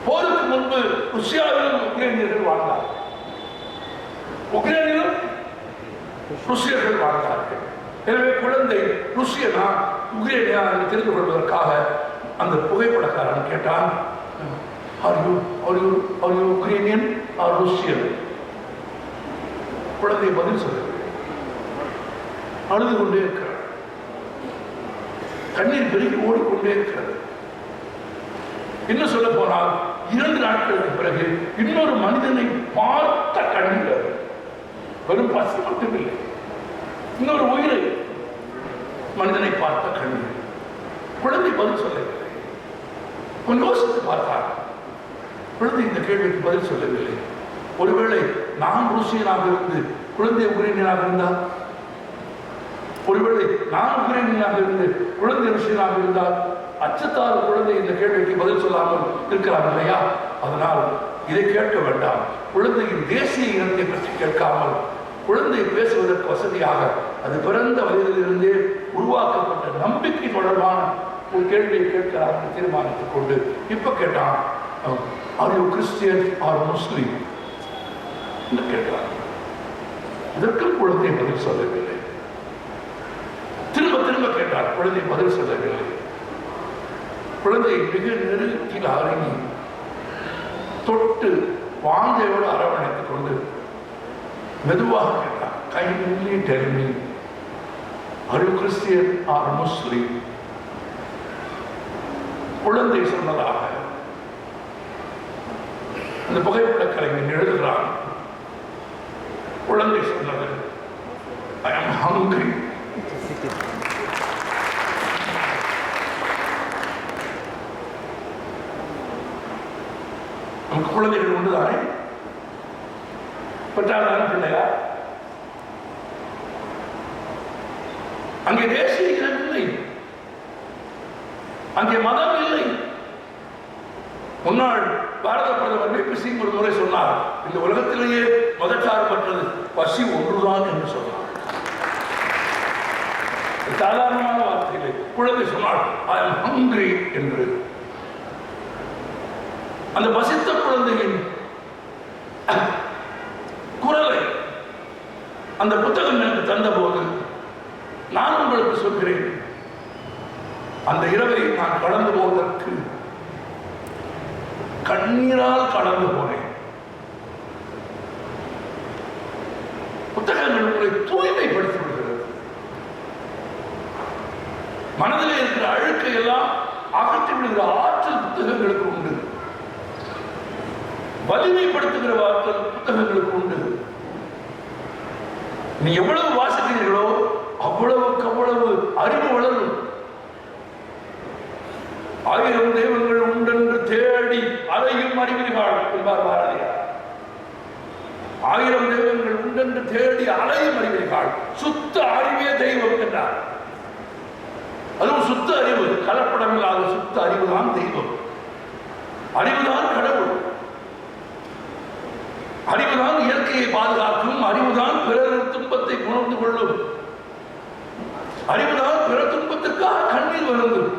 போருக்கு முன்பு ருஷ்யாவிலும் உக்ரைனியர்கள் வாழ்ந்தார், உக்ரைனிலும் ருஷ்யர்கள் வாழ்ந்தார்கள். எனவே குழந்தை ருஷ்யனா உக்ரைனியா என்று தெரிந்து கொள்வதற்காக அந்த புகைப்படக்காரன் கேட்டான், உக்ரைனியன் ஆர் ருஷ்யன்? குழந்தை பதில் சொல்லவில்லை. அழுது கொண்டே இருக்கிறார், கண்ணீர் பெருகி ஓடிக்கொண்டே இருக்கிறது. இன்னும் சொல்ல போனால் 2 நாட்களுக்கு பிறகு இன்னொரு மனிதனை பார்த்த கண்ணீர், வெறும் பசி மட்டுமில்லை, இன்னொரு உயிரை மனிதனை பார்த்த கண்ணீர். குழந்தை பதில் சொல்லவில்லை. கொஞ்சம் யோசித்து பார்த்தார். குழந்தை இந்த கேள்விக்கு பதில் சொல்லவில்லை. ஒருவேளை நான் ருசியனாக இருந்து குழந்தை உக்ரைனியனாக இருந்தால், ஒருவேளை நான் உக்ரைனியனாக இருந்து குழந்தை ருசியனாக இருந்தால் அச்சத்தால் குழந்தை இந்த கேள்விக்கு பதில் சொல்லாமல் இருக்கிறார் இல்லையா? அதனால் இதை கேட்க வேண்டாம். குழந்தையின் தேசிய இனத்தை பற்றி கேட்காமல் குழந்தை பேசுவதற்கு வசதியாக அது பிறந்த வயதிலிருந்தே உருவாக்கப்பட்ட நம்பிக்கை தொடர்பான ஒரு கேள்வியை கேட்கிறார் என்று தீர்மானித்துக் கொண்டு இப்ப கேட்டான், ஆர் யூ கிறிஸ்டியன் ஆர் முஸ்லிம் என்று கேட்கிறார். இதற்கு குழந்தை பதில் சொல்லவில்லை. திரும்ப திரும்ப கேட்டார், குழந்தை பதில் சொல்லவில்லை. குழந்தை மிக நெருக்கில் அருகி தொட்டு வாஞ்சையோடு அரவணைத்துக் கொண்டு மெதுவாக கேட்டார், kindly tell me, are you Christian or Muslim? குழந்தை சொன்னதாக அந்த புகைப்பட கலைஞன் எழுதுகிறான். குழந்தை சொன்னது, I am hungry. நமக்கு குழந்தைகள் உண்டுதானே? பெற்றால்தான் பிள்ளையா? அங்கே தேசிய இனம் இல்லை, அங்கே மதம் இல்லை. முன்னாள் பாரத பிரதமர் VP சிங் ஒரு முறை சொன்னார், இந்த உலகத்திலேயே மதச்சார்பற்றது பசி ஒன்றுதான் என்று சொன்னார். சாதாரணமான வார்த்தைகளை குழந்தை சொன்னார், I am hungry என்று. அந்த பசித்த குழந்தையின் குரலை அந்த புத்தகம் எனக்கு தந்த போது நான் உங்களுக்கு சொல்கிறேன், அந்த இரவை நான் கடந்து போவதற்கு கண்ணீரால் கடந்து போனேன். புத்தகங்கள் உங்களை தூய்மைப்படுத்தி விடுகிறது. மனதிலே இருக்கிற அழுக்கை எல்லாம் அகற்றி விடுகிற ஆற்றல் புத்தகங்களுக்கு உண்டு. வலிமைப்படுத்துகிற ஆற்றல் புத்தகங்களுக்கு உண்டு. நீ எவ்வளவு வாசிக்கிறீர்களோ அவ்வளவுக்கு அவ்வளவு அறிவு வளரும். 1000 தெய்வங்கள் உண்டென்று தேடி அலையும் அறிவிகள் என்பார் பாரதியார். 1000 தெய்வங்கள் உண்டென்று தேடி அலையும் அறிவிகள், சுத்த அறிவே தெய்வம் என்றார். அதுவும் சுத்த அறிவு, கலப்படமில்லாத சுத்த அறிவுதான் தெய்வம். அறிவுதான் கடவுள். அறிவுதான் இயற்கையை பாதுகாக்கும். அறிவுதான் பிறர் துன்பத்தை உணர்ந்து கொள்ளும். அறிவுதான் பிற துன்பத்திற்காக கண்ணீர் வருந்தும்.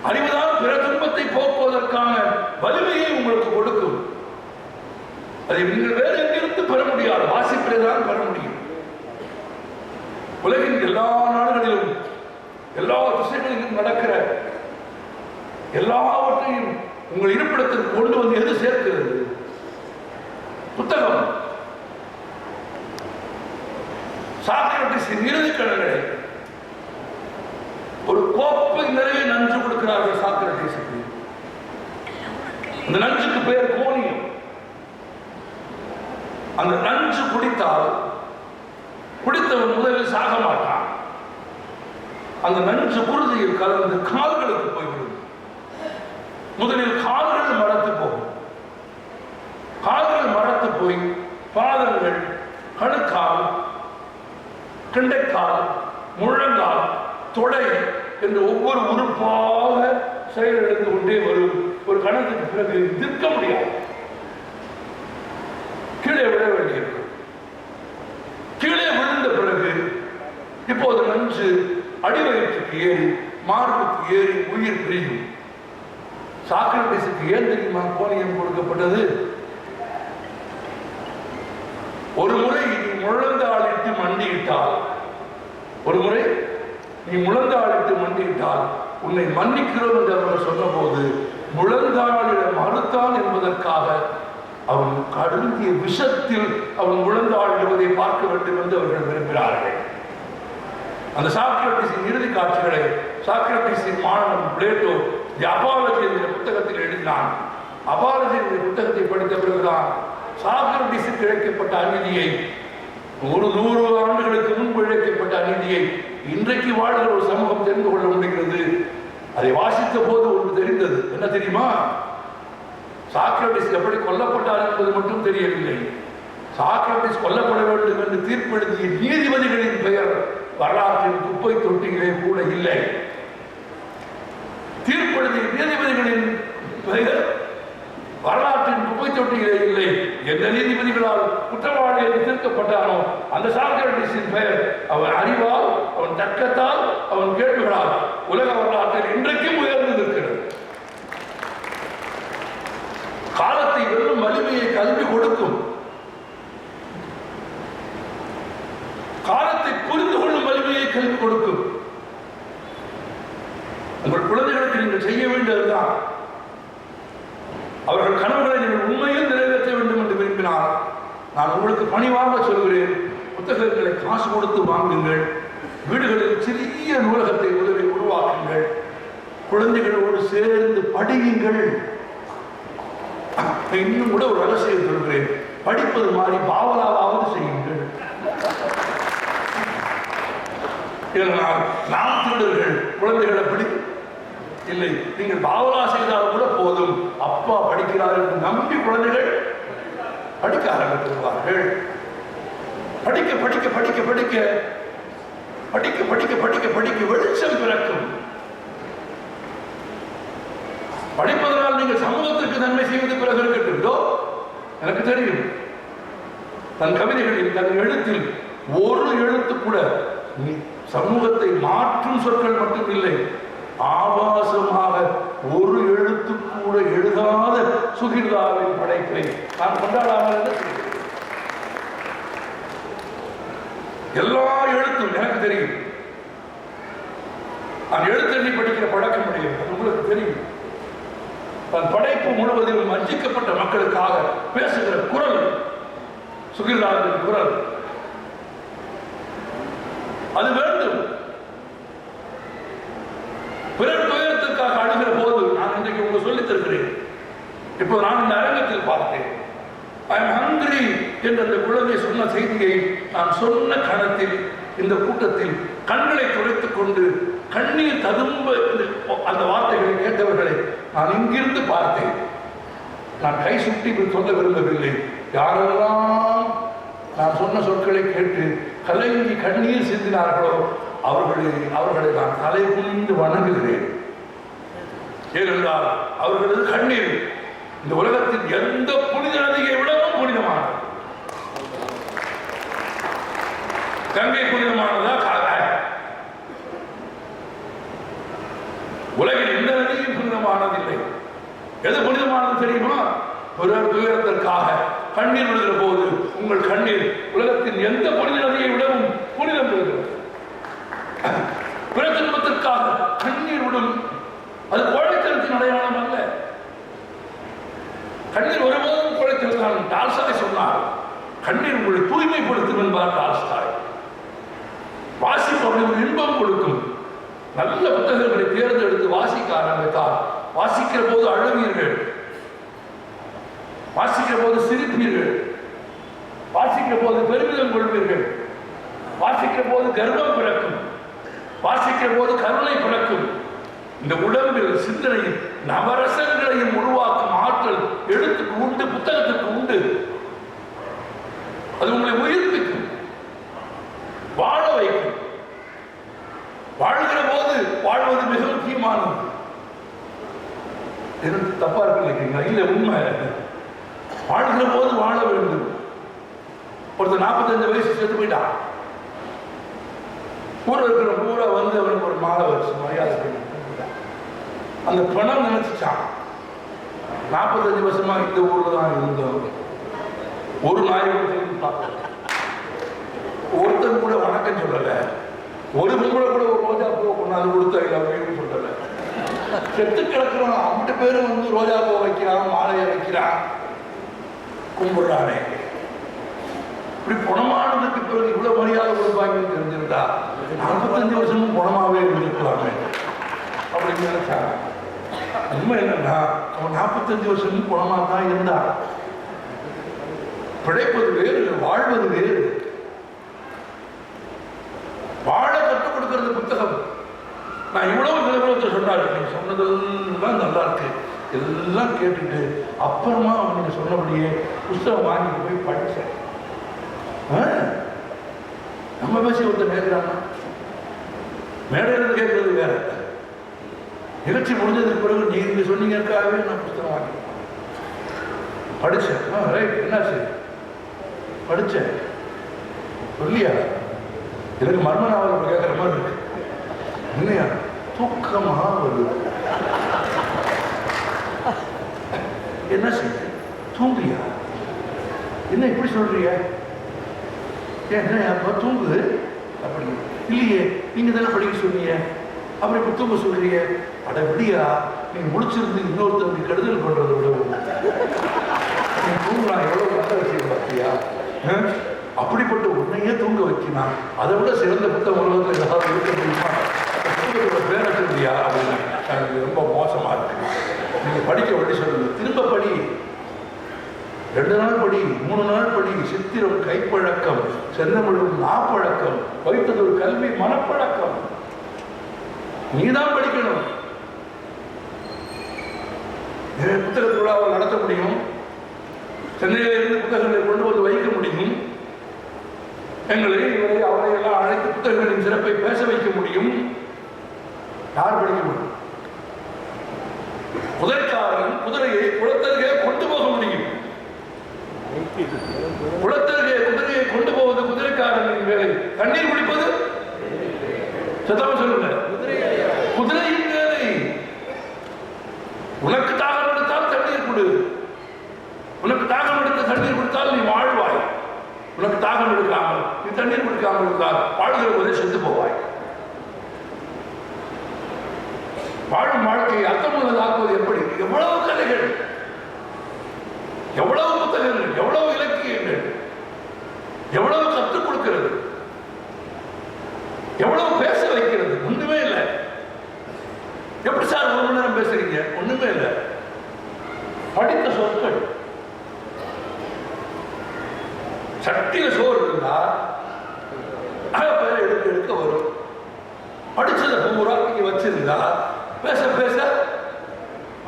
அறிவுதான் பிற துன்பத்தை போக்குவதற்கான வலிமையை உங்களுக்கு கொடுக்கும். அதை நீங்கள் வேறு எங்கிருந்து பெற முடியாது, வாசிப்பில்தான் பெற முடியும். உலகின் எல்லா நாடுகளிலும் எல்லா திசைகளிலும் நடக்கிற எல்லாவற்றையும் உங்கள் இருப்பிடத்திற்கு கொண்டு வந்து எது சேர்க்கிறது? புத்தகம். சாக்ரட்டிஸின் இறுதி கடன்களை ஒரு கோப்பை நிறைய நன்றி கொடுக்கிறார்கள் சாக்ரட்டிஸுக்கு. பெயர் கோணியம். அந்த நஞ்சு குடித்தால் குடித்தவன் முதலில் சாக மாட்டான். அந்த நஞ்சு குருதியில் கலந்து கால்களுக்கு போய்விடும். முதலில் கால்கள் மரத்து போகும். கால்கள் மரத்து போய் பாதங்கள், கணுக்கால், கிண்டைக்கால், முழங்கால், தொடை என்று ஒவ்வொரு உறுப்பாக செயலிழந்து கொண்டே வரும். ஒரு கணத்துக்கு பிறகு நிற்க முடியாது, கீழே விழ வேண்டியிருக்கும். கீழே விழுந்த பிறகு இப்போது நஞ்சு அடிவயிற்றுக்கு ஏறி மார்புக்கு ஏறி உயிர் பிரியும். சாக்ரட்டிஸுக்கு ஏன் தெரியுமா கோணியம் கொடுக்கப்பட்டது? ஒரு முறை நீ முழந்தாளிட்டு மண்டியிட்டால், ஒரு முறை நீ முழந்தாளிட்டு மண்டியிட்டால் உன்னை மன்னிக்கிறோம் என்று அவர் சொன்ன போது முழந்தாளிடம் மறுத்தான் என்பதற்காக அவன் கடுங்கிய விஷத்தில் அவன் முழந்தாளிடுவதை பார்க்க வேண்டும் என்று அவர்கள் விரும்புகிறார்கள். அந்த சாக்ரட்டிஸின் இறுதி காட்சிகளை சாக்ரட்டிஸின் மாணவன் பிளேட்டோ தி அபாலஜி என்ற புத்தகத்தில் எழுதினான். அபாலஜி என்ற புத்தகத்தை படித்த பிறகுதான் சாக்ரட்டிஸுக்கு இழைக்கப்பட்ட அநீதியை, 100 ஆண்டுகளுக்கு முன்பு இழைக்கப்பட்ட அநீதியை இன்றைக்கு வாழ்கிற ஒரு சமூகம் தெரிந்து கொள்ள முடிகிறது. அதை வாசித்த போது ஒன்று தெரிந்தது. என்ன தெரியுமா? சாக்ரட்டிஸ் எப்படி கொல்லப்பட்டார் என்பது மட்டும் தெரியவில்லை. சாக்ரட்டிஸ் கொல்லப்பட வேண்டும் என்று தீர்ப்பெழுதிய நீதிபதிகளின் பெயர் வரலாற்றின் குப்பை தொட்டிகளே கூட இல்லை. தீர்ப்பெழுதிய நீதிபதிகளின் பெயர் வரலாற்றின் குப்பை தொட்டிகளே இல்லை. எந்த நீதிபதிகளால் குற்றவாளி என்று தீர்க்கப்பட்டானோ அந்த சாக்ரட்டிஸின் பெயர் அவன் அறிவால், அவன் தர்க்கத்தால், அவன் கேள்விகளால் உலக வரலாற்றில் இன்றைக்கும் உயர்ந்து நிற்கிறது. காலத்தை வெல்லும் வலிமையை கல்வி கொடுக்கும். காலத்தை புரிந்து கொள்ளும் வலிமையை கல்வி கொடுக்கும். உங்கள் குழந்தைகளுக்கு நீங்கள் செய்ய வேண்டியதுதான், அவர்கள் கனவுகளை நீங்கள் உண்மையில் நிறைவேற்ற வேண்டும் என்று விரும்பினால் நான் உங்களுக்கு பணிவாக சொல்கிறேன், புத்தகங்களை காசு கொடுத்து வாங்குங்கள். வீடுகளில் சிறிய நூலகத்தை முதலில் உருவாக்குங்கள். குழந்தைகளோடு சேர்ந்து படியுங்கள். இன்னும் கூட ஒரு ரகசியம் சொல்கிறேன், படிப்பது மாதிரி பாவலாவது செய்யுங்கள். நாம் திருடர்கள் குழந்தைகளை படிக்க இல்லை, நீங்கள் பாவலா செய்தால் கூட போதும், அப்பா படிக்கிறார் என்று நம்பி குழந்தைகள் படிக்க ஆரம்பித்திருவார்கள். படிக்க படிக்க படிக்க படிக்க படிக்க படிக்க படிக்க படிக்க வெளிச்சம் பிறக்கும். படிப்பதனால் நீங்கள் சமூகத்திற்கு நன்மை செய்வது பிறகு இருக்கட்டும்டோ எனக்கு தெரியும். தன் கவிதைகளில், தன் எழுத்தில் ஒரு எழுத்து கூட சமூகத்தை மாற்றும் சொற்கள் மட்டும் இல்லை, ஆபாசமாக ஒரு எழுத்து கூட எழுதாத சுகிர்தாவின் படைப்பை நான் கொண்டாடாமல் எல்லா எழுத்தும் எனக்கு தெரியும். நான் எழுத்தெண்ணி படிக்கிற பழக்கம் முடியும், உங்களுக்கு தெரியும். தன் படைப்பு முழுவதிலும் வஞ்சிக்கப்பட்ட மக்களுக்காக பேசுகிற குரல் சுகிர்தாவின் குரல். அது வேண்டும். பிறர் துயரத்திற்காக அழுகிற போது நான் இன்றைக்கு உங்களுக்கு சொல்லித் தருகிறேன். இப்போ நான் இந்த அரங்கத்தில் பார்த்தேன், ஐ எம் ஹங்கிரி என்ற அந்த குழந்தை சொன்ன செய்தியை நான் சொன்ன கணத்தில் இந்த கூட்டத்தில் கண்களை துடைத்துக் கொண்டு கண்ணீர் ததும்ப அந்த வார்த்தைகளை கேட்டவர்களை நான் இங்கிருந்து பார்த்தேன். நான் கை சுட்டி சொல்ல விரும்பவில்லை. யாரெல்லாம் நான் சொன்ன சொற்களை கேட்டு கலங்கி கண்ணீர் சிந்தினார்களோ அவர்களை நான் தலை குனிந்து வணங்குகிறேன். ஏனென்றால் அவர்களது கண்ணீர் இந்த உலகத்தின் எந்த புனித நதியை விடவும் புனிதமானது. கங்கை புனிதமானதா? உலகில் எந்த நதியும் புனிதமானதில்லை. எது புனிதமானது தெரியுமா? பிறர் துயரத்திற்காக கண்ணீர் விடுகிற போது உங்கள் கண்ணீர் உலகத்தின் எந்த புனித நதியை விடவும் புனிதம் பெறுகிறது. பிற துன்பத்திற்காக கண்ணீர் விடும், அது கோழைத்தனத்தின் அடையாளம் அல்ல. கண்ணீர் ஒருபோதும் கோழைத்தனம். டால்ஸ்டாய் சொன்னார், கண்ணீர் உங்களை தூய்மைப்படுத்தும் என்பார் டால்ஸ்டாய். வாசிப்பு அவர்களுக்கு இன்பம் கொடுக்கும். நல்ல புத்தகங்களை தேர்ந்தெடுத்து வாசிக்க ஆரம்பித்தார். வாசிக்கிற போது அழுவீர்கள். வாசிக்கிற போது சிரிப்பீர்கள், வாசிக்கிற போது பெருமிதம் கொள்வீர்கள், வாசிக்கிற போது கர்வம் பிறக்கும், வாசிக்கிற போது கருணை பிறக்கும். இந்த உடம்பில் சிந்தனையில் நவரசங்களையும் உருவாக்கும் ஆற்றல் எழுத்துக்கு உண்டு, புத்தகத்துக்கு உண்டு. அது உங்களை உயிர்ப்பிக்கும், வாழ வைக்கும். வாழ்கிற போது வாழ்வது மிக முக்கியமானது. எனக்கு தப்பா இருக்கு நினைக்கிறீங்களா? இல்ல, உண்மை. வாழ்கிற போது வாழ வேண்டும். ஒருத்தர் 45 வயசு செத்து போயிட்டான். ஊர் இருக்கிற பூரா வந்து அவனுக்கு ஒரு மாலை வச்சு மரியாதை பண்ணி அந்த பணம் நினைச்சான். 45 வருஷமா இந்த ஊர்ல தான் இருந்தவங்க. ஒரு நாயகத்தையும் பார்க்கல, ஒருத்தன் கூட வணக்கம் சொல்லல, ஒரு பொம்பளை கூட ஒரு ரோஜா பூவை கொண்டாந்து கொடுத்த சொல்லல. செத்து கிடக்கிறோம் 50 பேரும் வந்து ரோஜா பூ வைக்கிறான், மாலையை வைக்கிறான், கும்பிடுறானே. இப்படி பணமானதுக்கு பிறகு இவ்வளவு மரியாதை கொடுப்பாங்கன்னு தெரிஞ்சிருந்தா 45 வருஷமும் பணமாவே இருக்கலாமே அப்படின்னு நினைச்சாங்க. உண்மை என்னன்னா, அவன் 45 வருஷமும் பணமா தான் இருந்தான். பிழைப்பது வேறு, வாழ்வது வேறு. வாழ கற்றுக் கொடுக்கிறது புத்தகம். நான் இவ்வளவு நிலவரத்தை சொன்னாரு, நீங்க சொன்னதெல்லாம் நல்லா இருக்கு, எல்லாம் கேட்டுட்டு அப்புறமா அவனுக்கு சொன்னபடியே புத்தகம் வாங்கிட்டு போய் படிச்சேன். நம்ம பேசி ஒருத்தர் கேட்கிறாங்க, மேடையிலிருந்து கேட்கறது வேற. நிகழ்ச்சி முடிஞ்சதுக்கு பிறகு நீங்க சொன்னீங்கக்காகவே நான் புத்தகம் வாங்கி படிச்சேன். ரைட், என்னாச்சு? படிச்சேன். சொல்லியா? எனக்கு மர்ம நாவல் கேட்கிற மாதிரி இருக்கு. இல்லையா? தூக்கமா வருது. என்ன செய்ய? தூங்குறியா? என்ன இப்படி சொல்றிய? என்ன தூங்குது அப்படி? இல்லையே, நீங்க தானே படிக்க சொன்னீங்க, அப்புறம் இப்ப தூங்க சொல்றீங்க. அட விடியா, நீங்க முடிச்சிருந்து இன்னொருத்தருக்கு கெடுதல் பண்றதை விட நீ தூங்கலாம் எவ்வளவு நல்ல விஷயம் பார்த்தியா? அப்படிப்பட்ட உன்னையே தூங்க வைக்கினான். அதை விட சிறந்த புத்தக உலகத்தில் ஏதாவது இருக்க முடியுமா? புத்தகத்தோட பேரை சொல்றியா அப்படின்னு எனக்கு ரொம்ப மோசமா இருக்கு. நீங்க படிக்க வேண்டி சொல்லுங்க, திரும்ப படி, 2 நாள் படி, 3 நாள் படி. சித்திரம் கைப்பழக்கம், செந்தமிழும் நாப்பழக்கம், வைத்தது ஒரு கல்வி மனப்பழக்கம். நீதான் படிக்கணும். புத்தகத்தோட அவள் நடத்த முடியும், சென்னையில இருந்து புத்தகங்களை கொண்டு வந்து வைக்க முடியும், எங்களை இவரை அவரை எல்லாம் அழைத்து புத்தகங்களின் சிறப்பை பேச வைக்க முடியும். யார் படிக்க முடியும்? குதிரைக்காரன் குதிரையை குளத்தருகே கொண்டு போக முடியும். குளத்தருகே குதிரையை கொண்டு போவது குதிரைக்காரனின் வேலை. தண்ணீர் குடிப்பது சத்தமா சொல்லுங்க, குதிரையின் வேலை. உனக்கு தாகம் எடுத்தால் தண்ணீர் கொடு, உனக்கு தாகம் எடுத்த தண்ணீர் கொடுத்தால் நீ வாழ்வாய். உனக்கு தாகம் எடுக்காமல் நீ தண்ணீர் குடிக்காமல் இருந்தால் வாழ்கிற போதே செத்து போவாய். வாழும் வாழ்க்கையை அர்த்தமுள்ளதாக்குவது எப்படி? எவ்வளவு கதைகள், எவ்வளவு புத்தகங்கள், எவ்வளவு இலக்கியங்கள், எவ்வளவு கற்றுக் கொடுக்கிறது, எவ்வளவு பேச வைக்கிறது. ஒண்ணுமே இல்லை. எப்படி சார் 1 மணி நேரம் பேசுறீங்க? ஒண்ணுமே இல்லை. படித்த சொற்கள். சட்டியில சோறு இருந்தா பேரை எடுக்க எடுக்க வரும். படிச்சதை பூரா நீங்க வச்சிருந்தா பேச பேச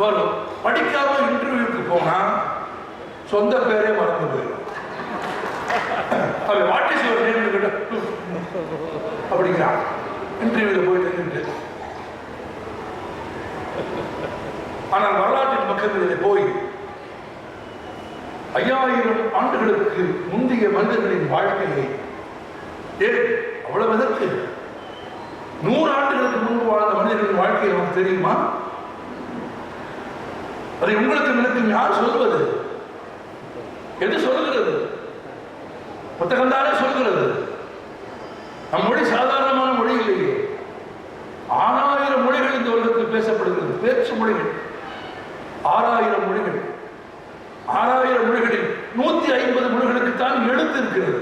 வரும். படிக்காம இன்டர்வியூக்கு போனா சொந்த பேரே மறந்து போயிடும். அவன் வாட் இஸ் யுவர் நேம் கிட்ட அப்படிங்கிறான் இன்டர்வியூல போய் நின்றுட்டு. ஆனால் வரலாற்றின் பக்கங்களில் போய் 5000 ஆண்டுகளுக்கு முந்தைய மனிதர்களின் வாழ்க்கையை, அவ்வளவு எதற்கு 100 ஆண்டுகளுக்கு முன்பு வாழ்ந்த மனிதர்களின் வாழ்க்கையை நமக்கு தெரியுமா? அதை உங்களுக்கு எனக்கு யார் சொல்வது? எது சொல்கிறது? புத்தகம் தானே சொல்கிறது. நம் மொழி சாதாரணமான மொழி இல்லையே. 6000 மொழிகள் இந்த உலகத்தில் பேசப்படுகிறது. பேச்சு மொழிகள் 6000 மொழிகள். 6000 மொழிகளில் 150 மொழிகளுக்குத்தான் எழுத்து இருக்கிறது.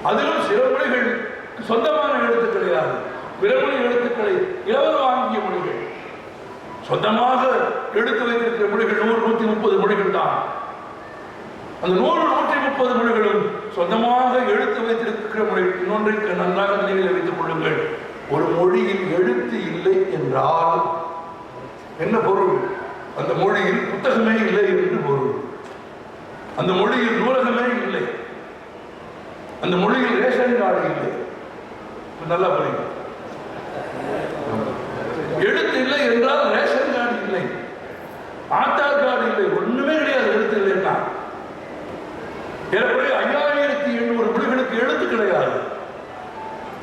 அதிலும் சில மொழிகள் சொந்தமான எழுத்து கிடையாது. பிற மொழி எழுத்துக்களை இலவச வாங்கிய மொழிகள். சொந்தமாக எடுத்து வைத்திருக்கிற மொழிகள் 100-130 மொழிகள் தான். அந்த 100-130 மொழிகளும் சொந்தமாக எழுத்து வைத்திருக்கிற மொழி. இன்னொன்றை நன்றாக நினைவில் வைத்துக் கொள்ளுங்கள். ஒரு மொழியில் எழுத்து இல்லை என்றால் என்ன பொருள்? அந்த மொழியில் புத்தகமே இல்லை என்று பொருள். அந்த மொழியில் நூலகமே இல்லை. அந்த மொழியில் ரேஷன் கார்டு இல்லை. நல்லா புரியும். எழுத்து இல்லை என்றால் ரேஷன் கார்டு இல்லை, ஆதார் கார்டு இல்லை, ஒண்ணுமே கிடையாது. எழுத்து இல்லைன்னா ஏறக்குறைய 5800 மொழிகளுக்கு எழுத்து கிடையாது.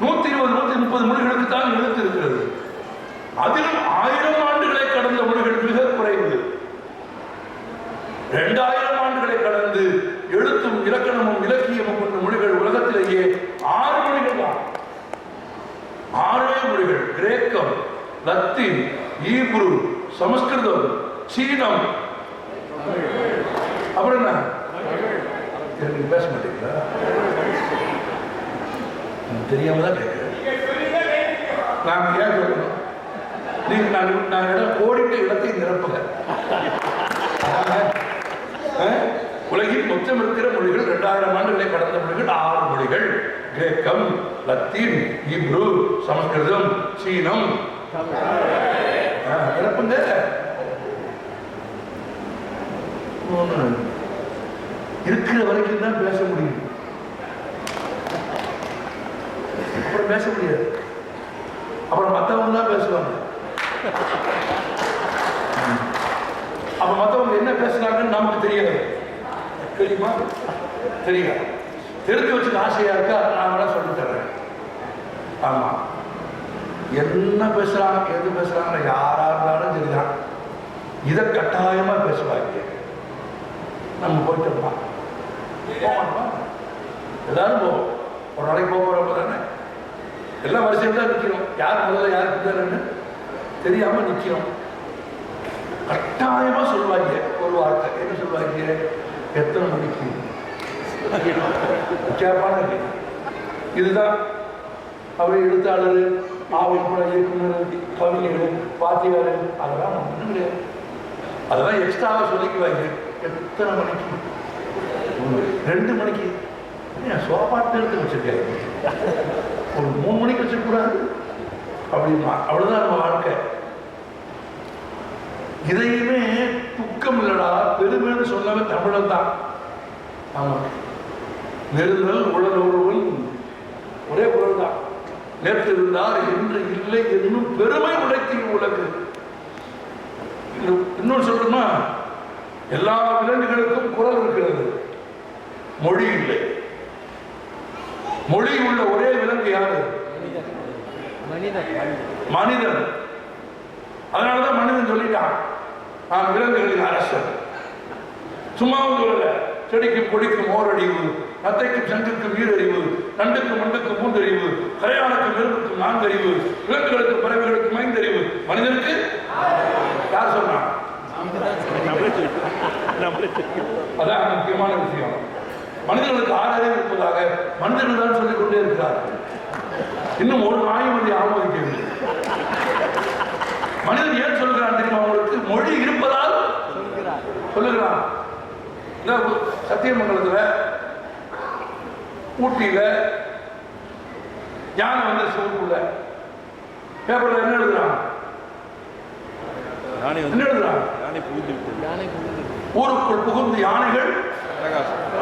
120-130 மொழிகளுக்கு தான் எழுத்து இருக்கிறது. அதிலும் 1000 ஆண்டுகளை கடந்த மொழிகள் மிக குறைவு. 2000 ஆண்டுகளை கடந்து எழுத்தும் இலக்கணமும் இலக்கியமும் கொண்ட மொழிகள் உலகத்திலேயே 6 மொழிகள் தான். 6 மொழிகள்: கிரேக்கம், லத்தீன், ஈப்ரு, சமஸ்கிருதம், சீனம். அப்புறம் என்ன பேச மாட்டீங்களா? தெரியாம தான் கேட்கிறேன். நான் ஏன் சொல்லணும்? நீங்க நான் இடம் கோடிட்ட இடத்தை நிரப்புங்க. உலகில் மொத்தம் இருக்கிற மொழிகள் 2000 ஆண்டுகளை கடந்த மொழிகள் 6 மொழிகள்: கிரேக்கம், லத்தீன், ஈப்ரு, சமஸ்கிருதம், சீனம். நிரப்புங்க. இருக்கிற வரைக்கும் தான் பேச முடியும், அப்புறம் பேச முடியாது. அப்புறம் மற்றவங்க தான் பேசுவாங்க. அப்ப மற்றவங்க என்ன பேசுறாங்கன்னு நமக்கு தெரியாது. தெரியுமா? தெரியாது. தெரிஞ்சு வச்சுக்க ஆசையா இருக்கா? நான் வேணா சொல்லி தர்றேன். ஆமா, என்ன பேசுறாங்க, எது பேசுறாங்க, யாரா இருந்தாலும் சரிதான். இதை கட்டாயமா பேசுவாங்க. நம்ம போயிட்டோம்மா, போமாட்டோமா? எல்லாரும் போவோம். ஒரு நாளைக்கு போகிறப்ப தானே எல்லாம் வரிசையில் தான் நிற்கிறோம். யார் முதல்ல யார் பின்னான்னு தெரியாம நிற்கிறோம். கட்டாயமா சொல்லுவாங்க ஒரு வார்த்தை. என்ன சொல்லுவாங்க? எத்தனை மணிக்கு கேட்பான. இதுதான் அவர் எழுத்தாளர், ஆவணப்பட இயக்குனர், கவிஞர், வாத்தியார், அதெல்லாம் ஒன்றும் கிடையாது. அதெல்லாம் எக்ஸ்ட்ராவாக சொல்லிக்குவாங்க. எத்தனை மணிக்கு? 2 மணிக்கு. சோபாட்டு எடுத்து வச்சிருக்காரு. ஒரு 3 மணிக்கு வச்சிருக்கூடாது அப்படிமா. அவ்வளவுதான் நம்ம வாழ்க்கை. இதையுமே துக்கம் இல்லடா பெருமைன்னு சொன்னவன் தமிழன் தான். ஆமா, நெருங்கல் உடல் ஒருவன் ஒரே பொருள் தான். நேற்று இருந்தார் என்று இல்லை என்னும் பெருமை உழைத்தீங்க உலகு. இன்னொன்று சொல்லணுமா? எல்லா விலங்குகளுக்கும் குரல் இருக்கிறது, மொழி இல்லை. மொழி உள்ள ஒரே விலங்கு யாரு? மனிதன். அதனாலதான் மனிதன் சொல்லிட்டான், நான் விலங்குகளின் அரசன். சும்மாவும் சொல்லல. செடிக்கும் கொடிக்கும் ஓரறிவு, நத்தைக்கும் சங்குக்கும் ஈரறிவு, நண்டுக்கும் மண்டுக்கும் 3 அறிவு, கரையானுக்கும் நெருப்புக்கும் 4 அறிவு, விலங்குகளுக்கு பறவைகளுக்கு 5 அறிவு. மனிதனுக்கு யார் சொன்னா? அதான் முக்கியமான விஷயம். மனிதர்களுக்கு 6 அறிவு இருப்பதாக மனிதர்கள் தான் சொல்லிக் கொண்டே இருக்கிறார்கள். இன்னும் ஒரு நாயும் அதை ஆமோதிக்கவில்லை. மனிதன் ஏன் சொல்கிறான் தெரியுமா? அவங்களுக்கு மொழி இருப்பதால் சொல்லுகிறான். சத்தியமங்கலத்துல, ஊட்டியில யானை வந்து சூழ்நில பேப்பர்ல என்ன எழுதுறான்? என்ன எழுதுறான்? ஊருக்குள் புகுந்து யானைகள்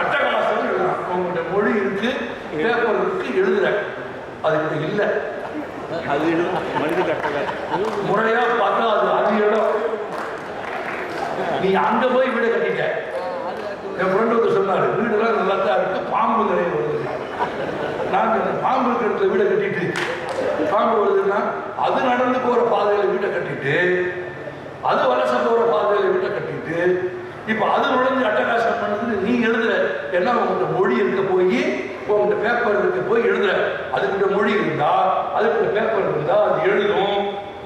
அட்டகாசம் எழுதுறான். உங்களுடைய மொழி இருக்கு, பேப்பர் இருக்கு, எழுதுற. அது இப்ப இல்ல. அது முறையா பார்த்தா அது இடம். நீ அங்க போய் வீடு கட்டிட்ட. என் ஃப்ரெண்ட் வந்து சொன்னாரு, வீடெல்லாம் நல்லா தான் இருக்கு, பாம்பு நிறைய வருது. நான் பாம்பு இருக்கிற இடத்துல வீடை கட்டிட்டு, பாம்பு வருதுன்னா அது நடந்து போற பாதையில வீட்டை கட்டிட்டு, அது வலச போற பாதையில வீட்டை கட்டிட்டு, இப்ப அது நுழைஞ்சு அட்டகாசம் பண்ணது நீ எழுதுற. ஏன்னா உங்கள்கிட்ட மொழி இருக்க போய், உங்கள்கிட்ட பேப்பர் இருக்க போய் எழுதுற. அதுக்கிட்ட மொழி இருந்தா, அதுக்கிட்ட பேப்பர் இருந்தா அது எழுதும்.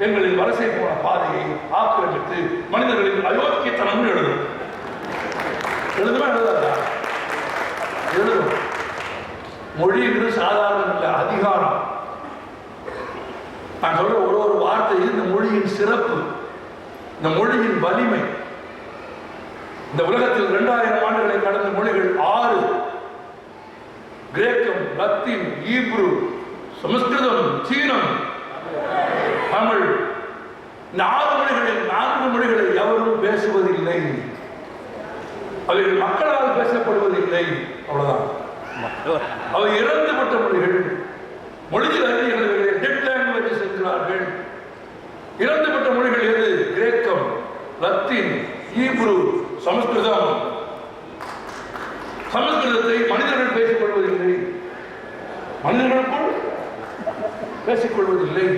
எங்களின் வலசை போன பாதையை ஆக்கிரமித்து மனிதர்களின் அயோக்கியத்தனம் எழுதும். எழுதுமா எழுதாதா? எழுதும். மொழிங்கிறது சாதாரணம் இல்லை, அதிகாரம். நான் சொல்ற ஒரு வார்த்தையில் இந்த மொழியின் சிறப்பு, இந்த மொழியின் வலிமை. இந்த உலகத்தில் 2000 ஆண்டுகளை கடந்த மொழிகள் கிரேக்கம், லத்தீன், ஈப்ரு, சமஸ்கிருதம், சீனம், தமிழ், 4 மொழிகளில் 4 மொழிகளை எவரும் பேசுவதில்லை. அவைகள் மக்களால் பேசப்படுவதில்லை. அவ்வளவுதான். அவை இறந்துபட்ட மொழிகள். மொழியில் அறிஞர்கள் டெட் லாங்குவேஜஸ் என்கிறார்கள். இறந்துபட்ட மொழிகள் எது? கிரேக்கம், லத்தீன், ஈப்ரு, சமஸ்கிருதம். சமஸ்கிருதத்தை மனிதர்கள் பேசிக் கொள்வதில்லை. மனிதர்களுக்குள் பேசிக் கொள்வதில்லை.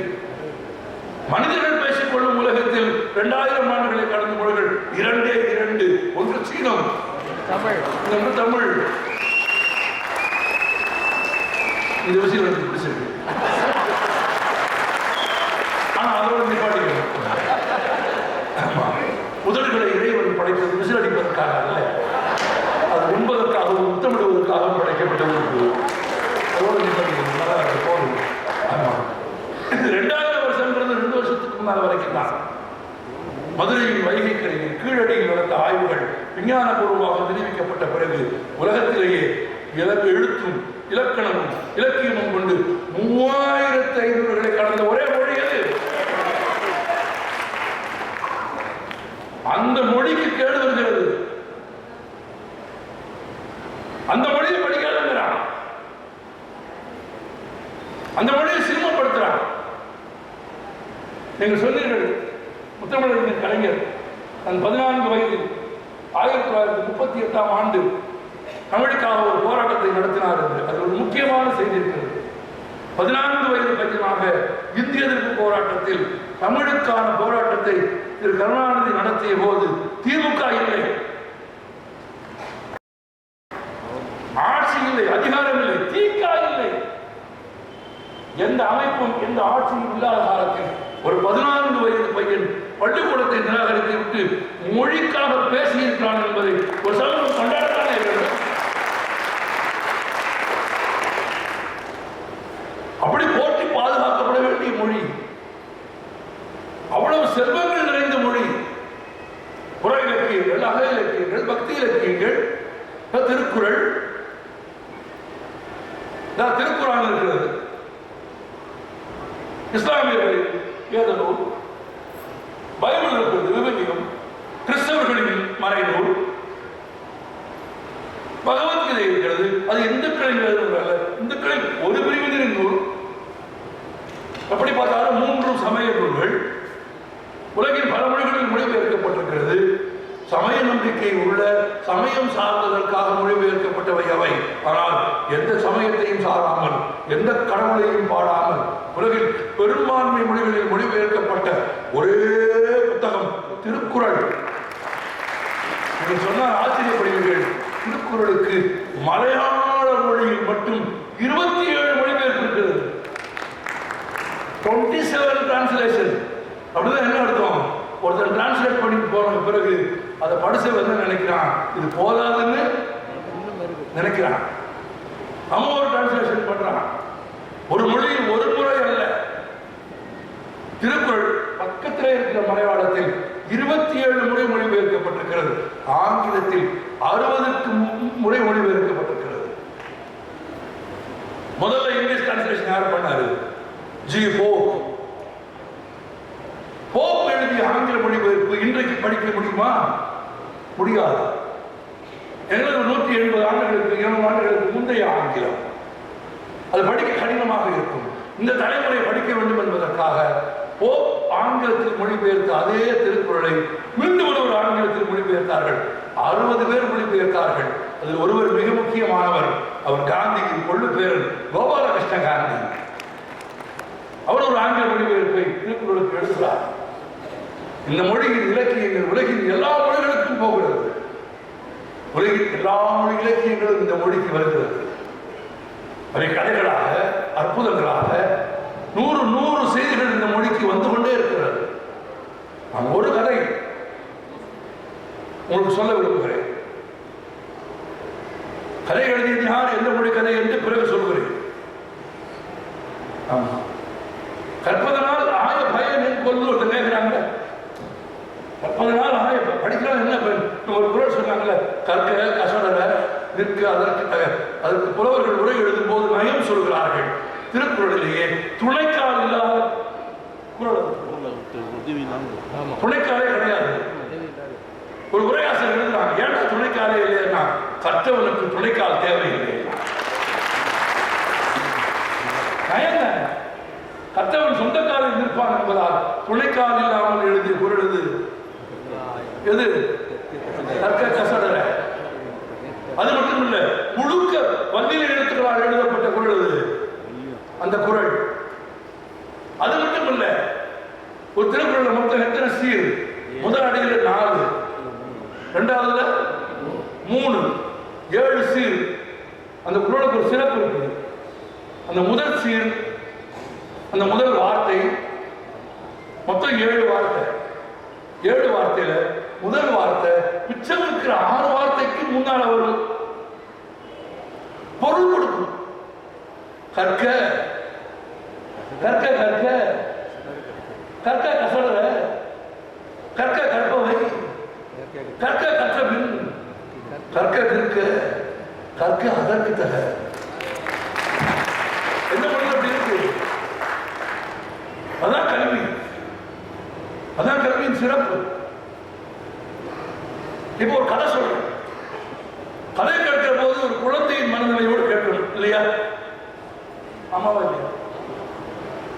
மனிதர்கள் பேசிக்கொள்ளும் உலகத்தில் 2000 ஆண்டுகளை கடந்த மொழிகள் 2. ஒன்று சீனம், இன்னொன்று தமிழ். இது விஷயம் எனக்கு பிடிச்சிருக்கு. ஆனா அதோட நிப்பாட்டிக்கணும். முதல்களை இறைவன் படைத்தது விசில் அடிப்பதற்காக அல்ல, அது உண்பதற்காகவும் முத்தமிடுவதற்காகவும் படைக்கப்பட்ட ஒரு அதோட நிப்பாட்டிக்கணும். போதும். ஆமா, 2000 வருஷங்கிறது 2 வருஷத்துக்கு முன்னால் வரைக்கும் தான். மதுரையின் வைகை கரையில் கீழடியில் நடந்த ஆய்வுகள் விஞ்ஞானபூர்வமாக தெரிவிக்கப்பட்ட பிறகு உலகத்திலேயே எழுத்தும் இலக்கணமும் இலக்கியமும் கொண்டு 3500 கடந்த ஒரே மொழி அது. அந்த மொழிக்கு கேடு வருகிறது. அந்த மொழியை படிக்காதுங்கிறான். அந்த மொழியை சிரமப்படுத்துறான். நீங்கள் சொன்னீர்கள் முத்தமிழறிஞர் கலைஞர் தன் 14 வயதில் 1938ஆம் ஆண்டு தமிழுக்காக ஒரு போராட்டத்தை நடத்தினார் என்று. அது ஒரு முக்கியமான செய்தி இருக்கிறது. 14 வயது பையனாக இந்திய எதிர்ப்பு போராட்டத்தில் தமிழுக்கான போராட்டத்தை திரு கருணாநிதி நடத்திய போது திமுக இல்லை, ஆட்சி இல்லை, அதிகாரம் இல்லை, தீக்கா இல்லை, எந்த அமைப்பும் எந்த ஆட்சியும் இல்லாத காலத்தில் ஒரு 14 வயது பையன் பள்ளிக்கூடத்தை நிராகரித்து விட்டு மொழிக்காக பேசியிருக்கிறான் என்பதை ஒரு சமூகம் கொண்டாடத்தானே இருக்கிறது. அப்படி போட்டி பாதுகாக்கப்பட வேண்டிய மொழி, அவ்வளவு செல்வங்கள் நிறைந்த மொழி. புற இலக்கியங்கள், அக இலக்கியங்கள், பக்தி இலக்கியங்கள், திருக்குறள், திருக்குறான் இருக்கிறது, இஸ்லாமியர்களின் வேதநூல், பைபிள் இருக்கிறது, விவேகம், கிறிஸ்தவர்களின் மறைநூல், பகவத்கீதை இருக்கிறது. அது இந்துக்களின் வேதநூல், இந்துக்களின் ஒரு பிரிவினரின் நூல். அப்படி பார்த்தாலும் 3 சமய நூல்கள் உலகின் பல மொழிகளில் மொழிபெயர்க்கப்பட்டிருக்கிறது. சமய நம்பிக்கை உள்ள சமயம் சார்ந்ததற்காக மொழிபெயர்க்கப்பட்டவை அவை. ஆனால் எந்த சமயத்தையும் சாராமல் எந்த கடவுளையும் பாடாமல் உலகில் பெரும்பான்மை மொழிகளில் மொழிபெயர்க்கப்பட்ட ஒரே புத்தகம் திருக்குறள். நீங்கள் சொன்னால் ஆச்சரியப்படுவீர்கள். திருக்குறளுக்கு மலையாள மொழியில் மட்டும் 27 மொழிபெயர்ப்பு இருக்கிறது. 27 டிரான்ஸ்லேஷன். அப்படிதான் என்ன அர்த்தம்? ஒருத்தர் டிரான்ஸ்லேட் பண்ணி போன பிறகு அதை படிச்ச வந்து நினைக்கிறான் இது போதாதுன்னு நினைக்கிறான். அவன் ஒரு டிரான்ஸ்லேஷன் பண்றான். ஒரு மொழியில் ஒரு முறை அல்ல. திருக்குறள் பக்கத்திலே இருக்கிற மலையாளத்தில் 27 முறை மொழிபெயர்க்கப்பட்டிருக்கிறது. ஆங்கிலத்தில் 60க்கு முறை மொழிபெயர்க்கப்பட்டிருக்கிறது. முதல்ல இங்கிலீஷ் டிரான்ஸ்லேஷன் யார் பண்ணாரு? ஜி போப் எழுதிய ஆங்கில மொழிபெயர்ப்பு இன்றைக்கு படிக்க முடியுமா? முடியாது. எங்களுக்கு 180 ஆண்டுகளுக்கு 200 ஆண்டுகளுக்கு முந்தைய ஆங்கிலம் அது படிக்க கடினமாக இருக்கும். இந்த தலைமுறை படிக்க வேண்டும் என்பதற்காக போப் ஆங்கிலத்தில் மொழிபெயர்த்த அதே திருக்குறளை மீண்டும் ஒரு ஆங்கிலத்தில் மொழிபெயர்த்தார்கள். 60 பேர் மொழிபெயர்த்தார்கள். அதில் ஒருவர் மிக முக்கியமானவர். அவர் காந்தியின் கொள்ளு பேரன் கோபாலகிருஷ்ண காந்தி. அவர் ஒரு ஆங்கில மொழிபெயர்ப்பை திருக்குறளுக்கு எழுதுகிறார். இந்த மொழியின் இலக்கியங்கள் உலகின் எல்லா மொழிகளுக்கும் போகிறது. உலகின் எல்லா மொழி இலக்கியங்களும் இந்த மொழிக்கு வருகிறது. அவை கதைகளாக, அற்புதங்களாக 100 செய்திகள் இந்த மொழிக்கு வந்து கொண்டே இருக்கிறது. நான் ஒரு கதை உங்களுக்கு சொல்ல விரும்புகிறேன். கதை எழுதியது யார், எந்த மொழி கதை என்று பிறகு சொல்கிறேன். ஆமா, கற்பதனால் ஆய பயன் கொண்டு ஒருத்தர் கேட்கிறாங்க. 40 நாள் படிக்கலாம் என்ன ஒரு குரல் சொன்னாங்கல்ல, கற்க கசடர நிற்க அதற்கு புலவர்கள் உரை எழுதும் போது நயம் சொல்கிறார்கள். திருக்குறளிலேயே துணைக்கால் இல்லாத குறள், துணைக்காலே கிடையாது. ஒரு உரையாசர் எழுதுறாங்க, ஏன்னா துணைக்காலே இல்லையா, கற்றவனுக்கு துணைக்கால் தேவையில்லை. கற்றவன் சொந்த காலில் நிற்பான் என்பதால் துணைக்கால் இல்லாமல் எழுதிய குறள் எது? கற்க கசடர. அது மட்டும் இல்ல, முழுக்க வந்தில எழுத்துக்களால் எழுதப்பட்ட குறள் அந்த குறள். அது மட்டும் இல்ல, ஒரு திருக்குறள் மொத்தம் எத்தனை சீர்? முதல் அடியில 4, இரண்டாவதுல 3, 7 சீர். அந்த குறளுக்கு ஒரு சிறப்பு இருக்கு. அந்த முதல் சீர், அந்த முதல் வார்த்தை, மொத்தம் 7 வார்த்தை. 7 வார்த்தையில முதல் வார்த்தை மிச்சம் இருக்கிற 6 வார்த்தைக்கு முன்னால வரும் பொருள் கொடுக்கும். கற்க கற்க கற்க கற்க கசடர, கற்க கற்பவை, கற்க கற்றபின், கற்க நிற்க, கற்க அதற்கு தக. என்ன பண்ண அப்படி இருக்கு? அதான் கல்வி, அதான் கல்வியின் சிறப்பு. இப்போ ஒரு கதை சொல்றேன். கதை கேட்கிற போது ஒரு குழந்தையின் மனநிலையோடு கேட்கணும் இல்லையா? ஆமாவா இல்லையா?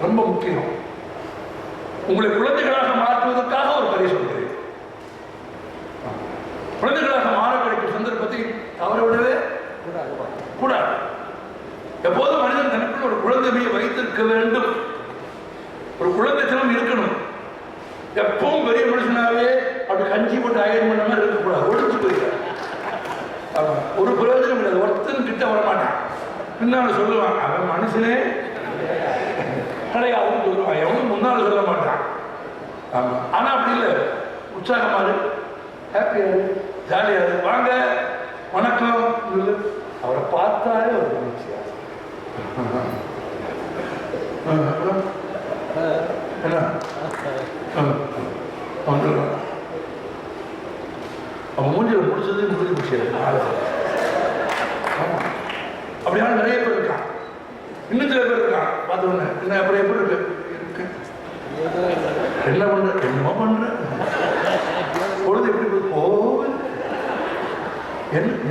ரொம்ப முக்கியம். உங்களை குழந்தைகளாக மாற்றுவதற்காக ஒரு கதை சொல்கிறேன். குழந்தைகளாக மாற கிடைக்கும் சந்தர்ப்பத்தை தவற விடவே கூடாது. எப்போதும் மனிதன் தனக்குள் ஒரு குழந்தையை வைத்திருக்க வேண்டும். ஒரு குழந்தைத்தனம் இருக்கணும். எப்பவும் பெரிய மனுஷனாவே அப்படி கஞ்சி போட்டு ஆயிரம் பண்ண மாதிரி இருக்கக்கூடாது. ஒழிச்சு போயிருக்காரு. ஒரு பிரயோஜனம் கிடையாது. ஒருத்தன் கிட்ட வரமாட்டான். பின்னால சொல்லுவான், அவன் மனுஷனே கிடையாதுன்னு சொல்லுவான். எவனும் முன்னால சொல்ல மாட்டான். ஆமா, ஆனா அப்படி இல்லை. உற்சாகமாரு, ஹாப்பியாரு, ஜாலியாரு, வாங்க வணக்கம். அவரை பார்த்தாலே ஒரு மகிழ்ச்சியா. என்ன அவன் மூஞ்சில முடிச்சது முடிஞ்சு முடிச்சது. அப்படியான நிறைய பேர் இருக்கான். இன்னும் சில பேர் இருக்கான். பார்த்தோன்னே என்ன அப்புறம் எப்படி இருக்கு, என்ன பண்ற, என்னமோ பண்ற, பொழுது எப்படி போகுது,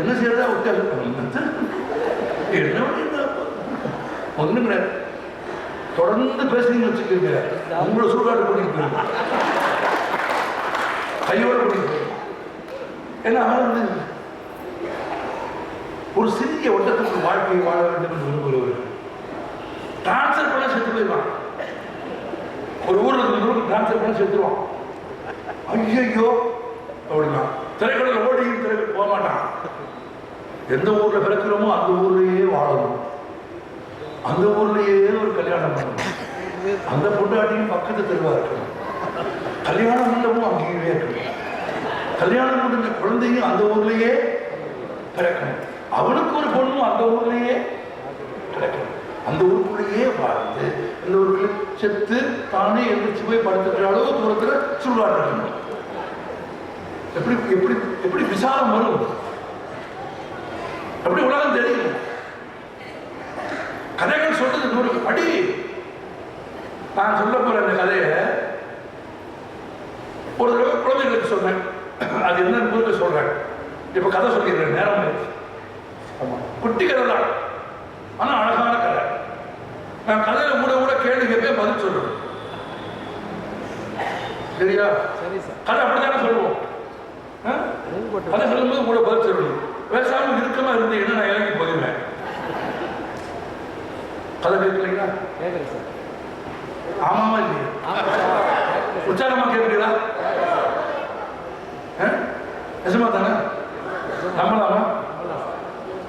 என்ன செய்யறதா விட்டு என்ன ஒண்ணும் கிடையாது. தொடர்ந்து பேசுறீங்கன்னு வச்சுக்கோங்க, உங்களை சுடுகாட்டு பண்ணிட்டு போயிருங்க, கையோட பண்ணிட்டு போயிருங்க. ஏன்னா ஒரு சிறிய ஒட்டத்துக்கு வாழ்க்கையை வாழ வேண்டும் என்று விரும்புகிறவர் டிரான்ஸ்ஃபர் பண்ண செத்து போயிடுவான். ஒரு ஊர்ல டிரான்ஸ்ஃபர் பண்ண செத்துருவான். ஐயோ அப்படின்னா திரைக்கடல ஓடி திரைக்கடல் போக மாட்டான். எந்த ஊர்ல பிறக்கிறோமோ அந்த ஊர்லயே வாழணும், அந்த ஊர்லயே ஒரு கல்யாணம் பண்ணணும், அந்த பொண்டாட்டியும் பக்கத்து தெருவா இருக்கணும், கல்யாண மண்டபமும் அங்கேயே இருக்கணும், கல்யாணம் முடிஞ்ச குழந்தையும் அந்த ஊர்லயே பிறக்கணும், அவனுக்கு ஒரு பொண்ணும் அந்த ஊர்லயே கிடைக்கணும், அந்த ஊருக்குள்ளேயே வாழ்ந்து இந்த ஊருக்குள்ள செத்து தானே எந்திரிச்சு போய் படுத்துக்கிற அளவு தூரத்துல சுடுகாடு இருக்கணும். எப்படி எப்படி எப்படி விசாரம் வரும்? எப்படி உலகம் தெரியும்? கதைகள் சொல்றது நூறு படி. நான் சொல்ல போற இந்த கதையை ஒரு தடவை குழந்தைகளுக்கு சொன்னேன். அது என்னன்னு புரிஞ்சு சொல்றேன். இப்ப கதை சொல்லிடுறேன், நேரம் குட்டி கதை தான், ஆனா அழகான கதை. நான் கதையில கூட கூட கேள்வி கேட்பேன், பதில் சொல்லுவேன். சரியா? கதை அப்படித்தானே சொல்லுவோம். கதை சொல்லும்போது கூட பதில் சொல்லணும். பேசாம இருக்கமா இருந்தீங்கன்னா நான் இறங்கி போயிடுவேன். கதை கேட்கலீங்களா? ஆமாமா இல்லையா? உற்சாகமா கேட்குறீங்களா? நிஜமா தானே? நம்பலாமா?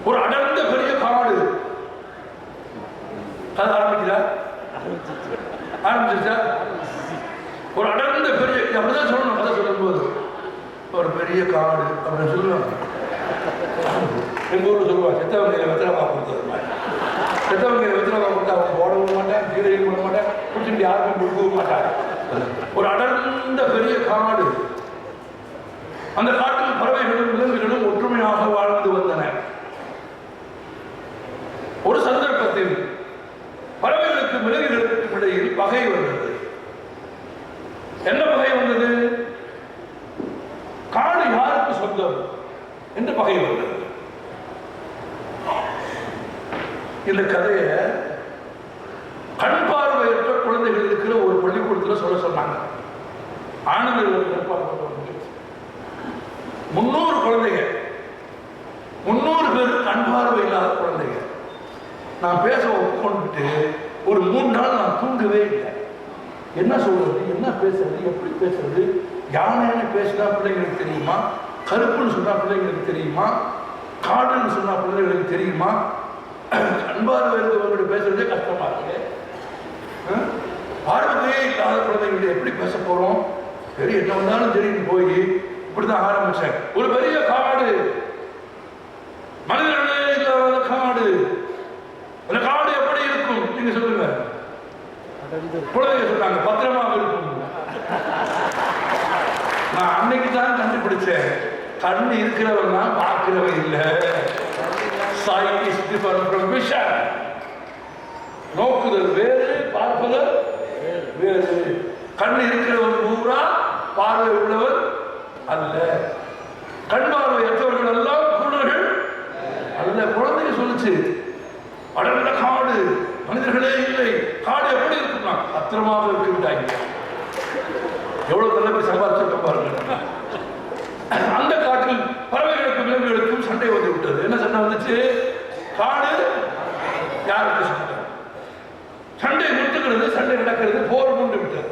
ஒரு அடர்ந்த பெரிய காடு. கதை ஆரம்பிக்குதா? ஆரம்பிச்சிருச்சா? ஒரு அடர்ந்த பெரிய, அப்படிதான் சொல்லணும் கதை சொல்லும் போது. ஒரு பெரிய காடு அப்படின்னு சொல்லுவாங்க. எங்க ஊர்ல சொல்லுவாங்க, செத்தவங்க வெத்தலை கொடுத்தது மாதிரி. செத்தவங்க வெத்தலை கொடுத்தா அவங்க போடவும் மாட்டேன், கீரையும் போட மாட்டேன், குடிச்சுட்டு யாருக்கும் கொடுக்கவும் மாட்டாங்க. ஒரு அடர்ந்த பெரிய காடு. அந்த காட்டில் பறவைகளும் விலங்குகளும் ஒற்றுமையாக வாழ்ந்து வந்தன. என்று பகை வந்தது. இந்த கதையை கண் பார்வையற்ற குழந்தைகள் இருக்கிற ஒரு பள்ளிக்கூடத்தில் சொல்ல சொன்னாங்க. ஆனந்த 300 குழந்தைங்க, 300 பேர் கண் பார்வை இல்லாத குழந்தைங்க. நான் பேச ஒப்புக்கொண்டுட்டு ஒரு 3 நாள் நான் தூங்கவே இல்லை. என்ன சொல்றது, என்ன பேசுறது, எப்படி பேசுறது, யானைன்னு பேசினா பிள்ளைங்களுக்கு தெரியுமா, கருப்புன்னு சொன்னா பிள்ளைங்களுக்கு தெரியுமா, காடுன்னு சொன்னா பிள்ளைங்களுக்கு தெரியுமா, அன்பார்வை இருக்கவங்களோட பேசுறதே கஷ்டமா இருக்கு. பார்வையே இல்லாத குழந்தைங்க எப்படி பேச போறோம், சரி என்ன வந்தாலும் சரின்னு போய் இப்படிதான் ஆரம்பிச்சேன். ஒரு பெரிய காடு, மனிதர்களே இல்லாத காடு, அந்த காடு எப்படி இருக்கும் நீங்க சொல்லுங்க. குழந்தைங்க சொன்னாங்க பத்திரமாக இருக்கும். நான் அன்னைக்கு தான் கண்டுபிடிச்சேன், கண் இருக்கிறவன் தான் பார்க்கிறவன் இல்லை. நோக்குதல் வேறு, பார்ப்பதல் வேறு. கண் இருக்கிறவன் பூரா பார்வை உள்ளவர் அல்ல. கண் பார்வையற்றவர்கள் எல்லாம் குருடர்கள் அல்ல. குழந்தைங்க சொல்லுச்சு, அடர்ந்த காடு, மனிதர்களே இல்லை, காடு எப்படி இருக்குன்னா பத்திரமாக இருக்குட்டாங்க. எவ்வளவு நல்ல போய் சம்பாதிச்சிருக்க பாருங்க. அந்த காட்டில் பறவைகளுக்கும் விலங்குகளுக்கும் சண்டை வந்து விட்டது. என்ன சண்டை வந்துச்சு? காடு யாருக்கு சண்டை, சண்டை நிறுத்துகிறது, சண்டை நடக்கிறது, போர் மூண்டு விட்டது.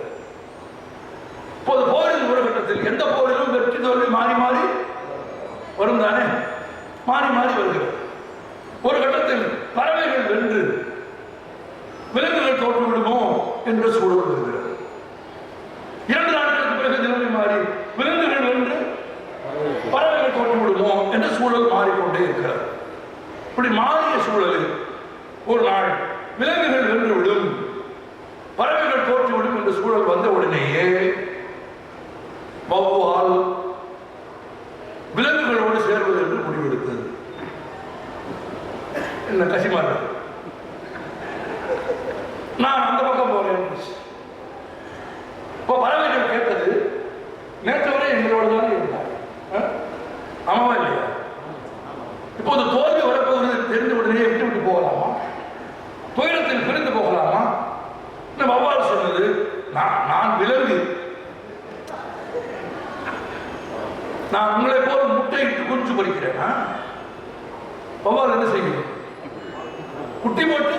இப்போது போரின் ஒரு கட்டத்தில் எந்த போரிலும் வெற்றி தோல்வி மாறி மாறி வரும் தானே, மாறி மாறி வருகிறது. ஒரு கட்டத்தில் பறவைகள் வென்று விலங்குகள் தோற்று விடுமோ என்ற சூழல் வருகிறது. 2 நாட்களுக்கு பிறகு நிலைமை மாறி விலங்குகள் வென்று பறவைகள் தோற்று விடுமோ என்ற சூழல் மாறிக்கொண்டே இருக்கிறது. இப்படி மாறிய சூழலில் ஒரு நாள் விலங்குகள் வென்று விடும், பறவைகள் தோற்றுவிடும் என்ற சூழல் வந்த உடனேயே வௌவால் விலங்குகளோடு சேர்வது என்று முடிவெடுத்தது. என்ன கசிமாறு, நான் அந்த பக்கம் போறேன். இப்போ பறவைகள் கேட்டது, நேற்று வரை எங்களோட தான் இருந்தார், ஆமாவா இல்லையா? இப்போது தோல்வி வரப்போகிறது தெரிந்த உடனே விட்டு விட்டு போகலாமா, துயரத்தில் பிரிந்து போகலாமா? வௌவால் சொன்னது, நான் விலங்கு, நான் உங்களை போல முட்டையிட்டு குஞ்சு பொறிக்கிறேன். வௌவால் என்ன செய்யும்? குட்டி போட்டு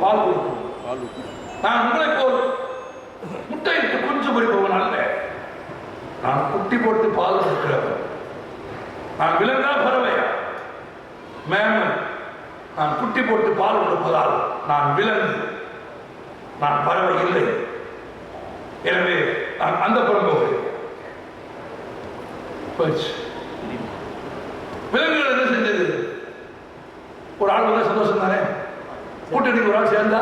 பால் கொடுக்கும். நான் உங்களை போல் முட்டையிட்டு குஞ்சு பொறிப்பவன் அல்ல, நான் குட்டி போட்டு பால் கொடுக்கிறவன். நான் விலங்கா பறவையா? மேமன். நான் குட்டி போட்டு பால் கொடுப்பதால் நான் விலங்கு, நான் பறவை இல்லை. எனவே நான் அந்த புறம் போகிறேன். விலங்குகள் என்ன செஞ்சது? ஒரு ஆள் வந்து சந்தோஷம் தானே, கூட்டணிக்கு ஒரு ஆள் சேர்ந்தா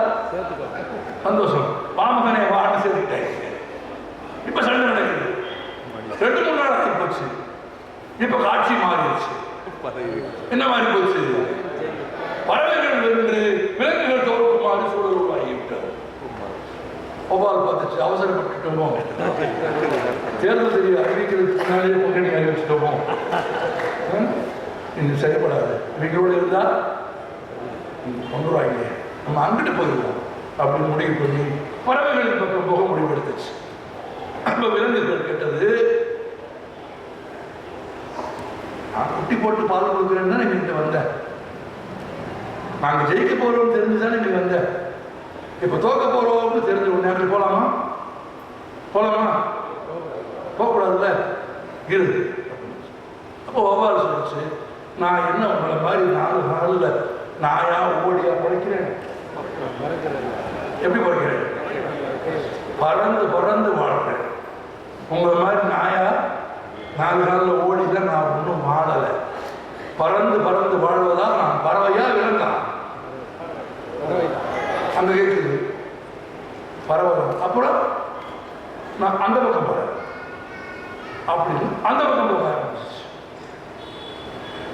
சந்தோஷம். பாமகனே வான்னு சேர்த்துக்கிட்டாங்க. இப்ப சண்டை நடக்குது. 2-3 நாள் ஆகி போச்சு. இப்ப காட்சி மாறிடுச்சு. என்ன மாறி போச்சு? பறவைகள் வென்று விலங்குகள் தோற்குமாறு சூழல் உருவாகிவிட்டது. வௌவால் பார்த்துச்சு, அவசரப்பட்டுட்டோமோ, தேர்தல் தெரிய அறிவிக்கிறதுக்கு முன்னாலே கூட்டணி அறிவிச்சிட்டோமோ, இது சரிப்படாது, இவங்களோட இருந்தா கொண்டுருவாங்க, நம்ம அங்கிட்டு போயிடுவோம் அப்படின்னு முடிவு பண்ணி பறவைகளின் பக்கம் போக முடிவெடுத்துச்சு. அப்ப விலங்குகள் கேட்டது, நான் குட்டி போட்டு பால் கொடுக்குறேன்னு தான் நீங்க வந்தேன், நாங்க ஜெயிக்க போறோம் தெரிஞ்சுதான் நீங்க வந்த, இப்ப தோக்க போறோம்னு தெரிஞ்ச உடனே போலாமா? போலாமா? போகக்கூடாதுல்ல இரு. அப்போ வௌவால் சொல்லிச்சு, நான் என்ன உங்களை மாதிரி 4 நாள்ல நாயா ஓடியா படைக்கிறேன்? எப்படி படைக்கிறேன்? பறந்து பறந்து வாழ்றேன். உங்களை மாதிரி நாயா 4 நாள்ல ஓடிதான் நான் ஒன்றும் வாழலை. பறந்து பறந்து வாழ்வதா நான் பறவையா விலங்கா? அங்க கேட்குது பறவை. அப்புறம் நான் அந்த பக்கம் போறேன் அப்படின்னு அந்த பக்கம் போக ஆரம்பிச்சு.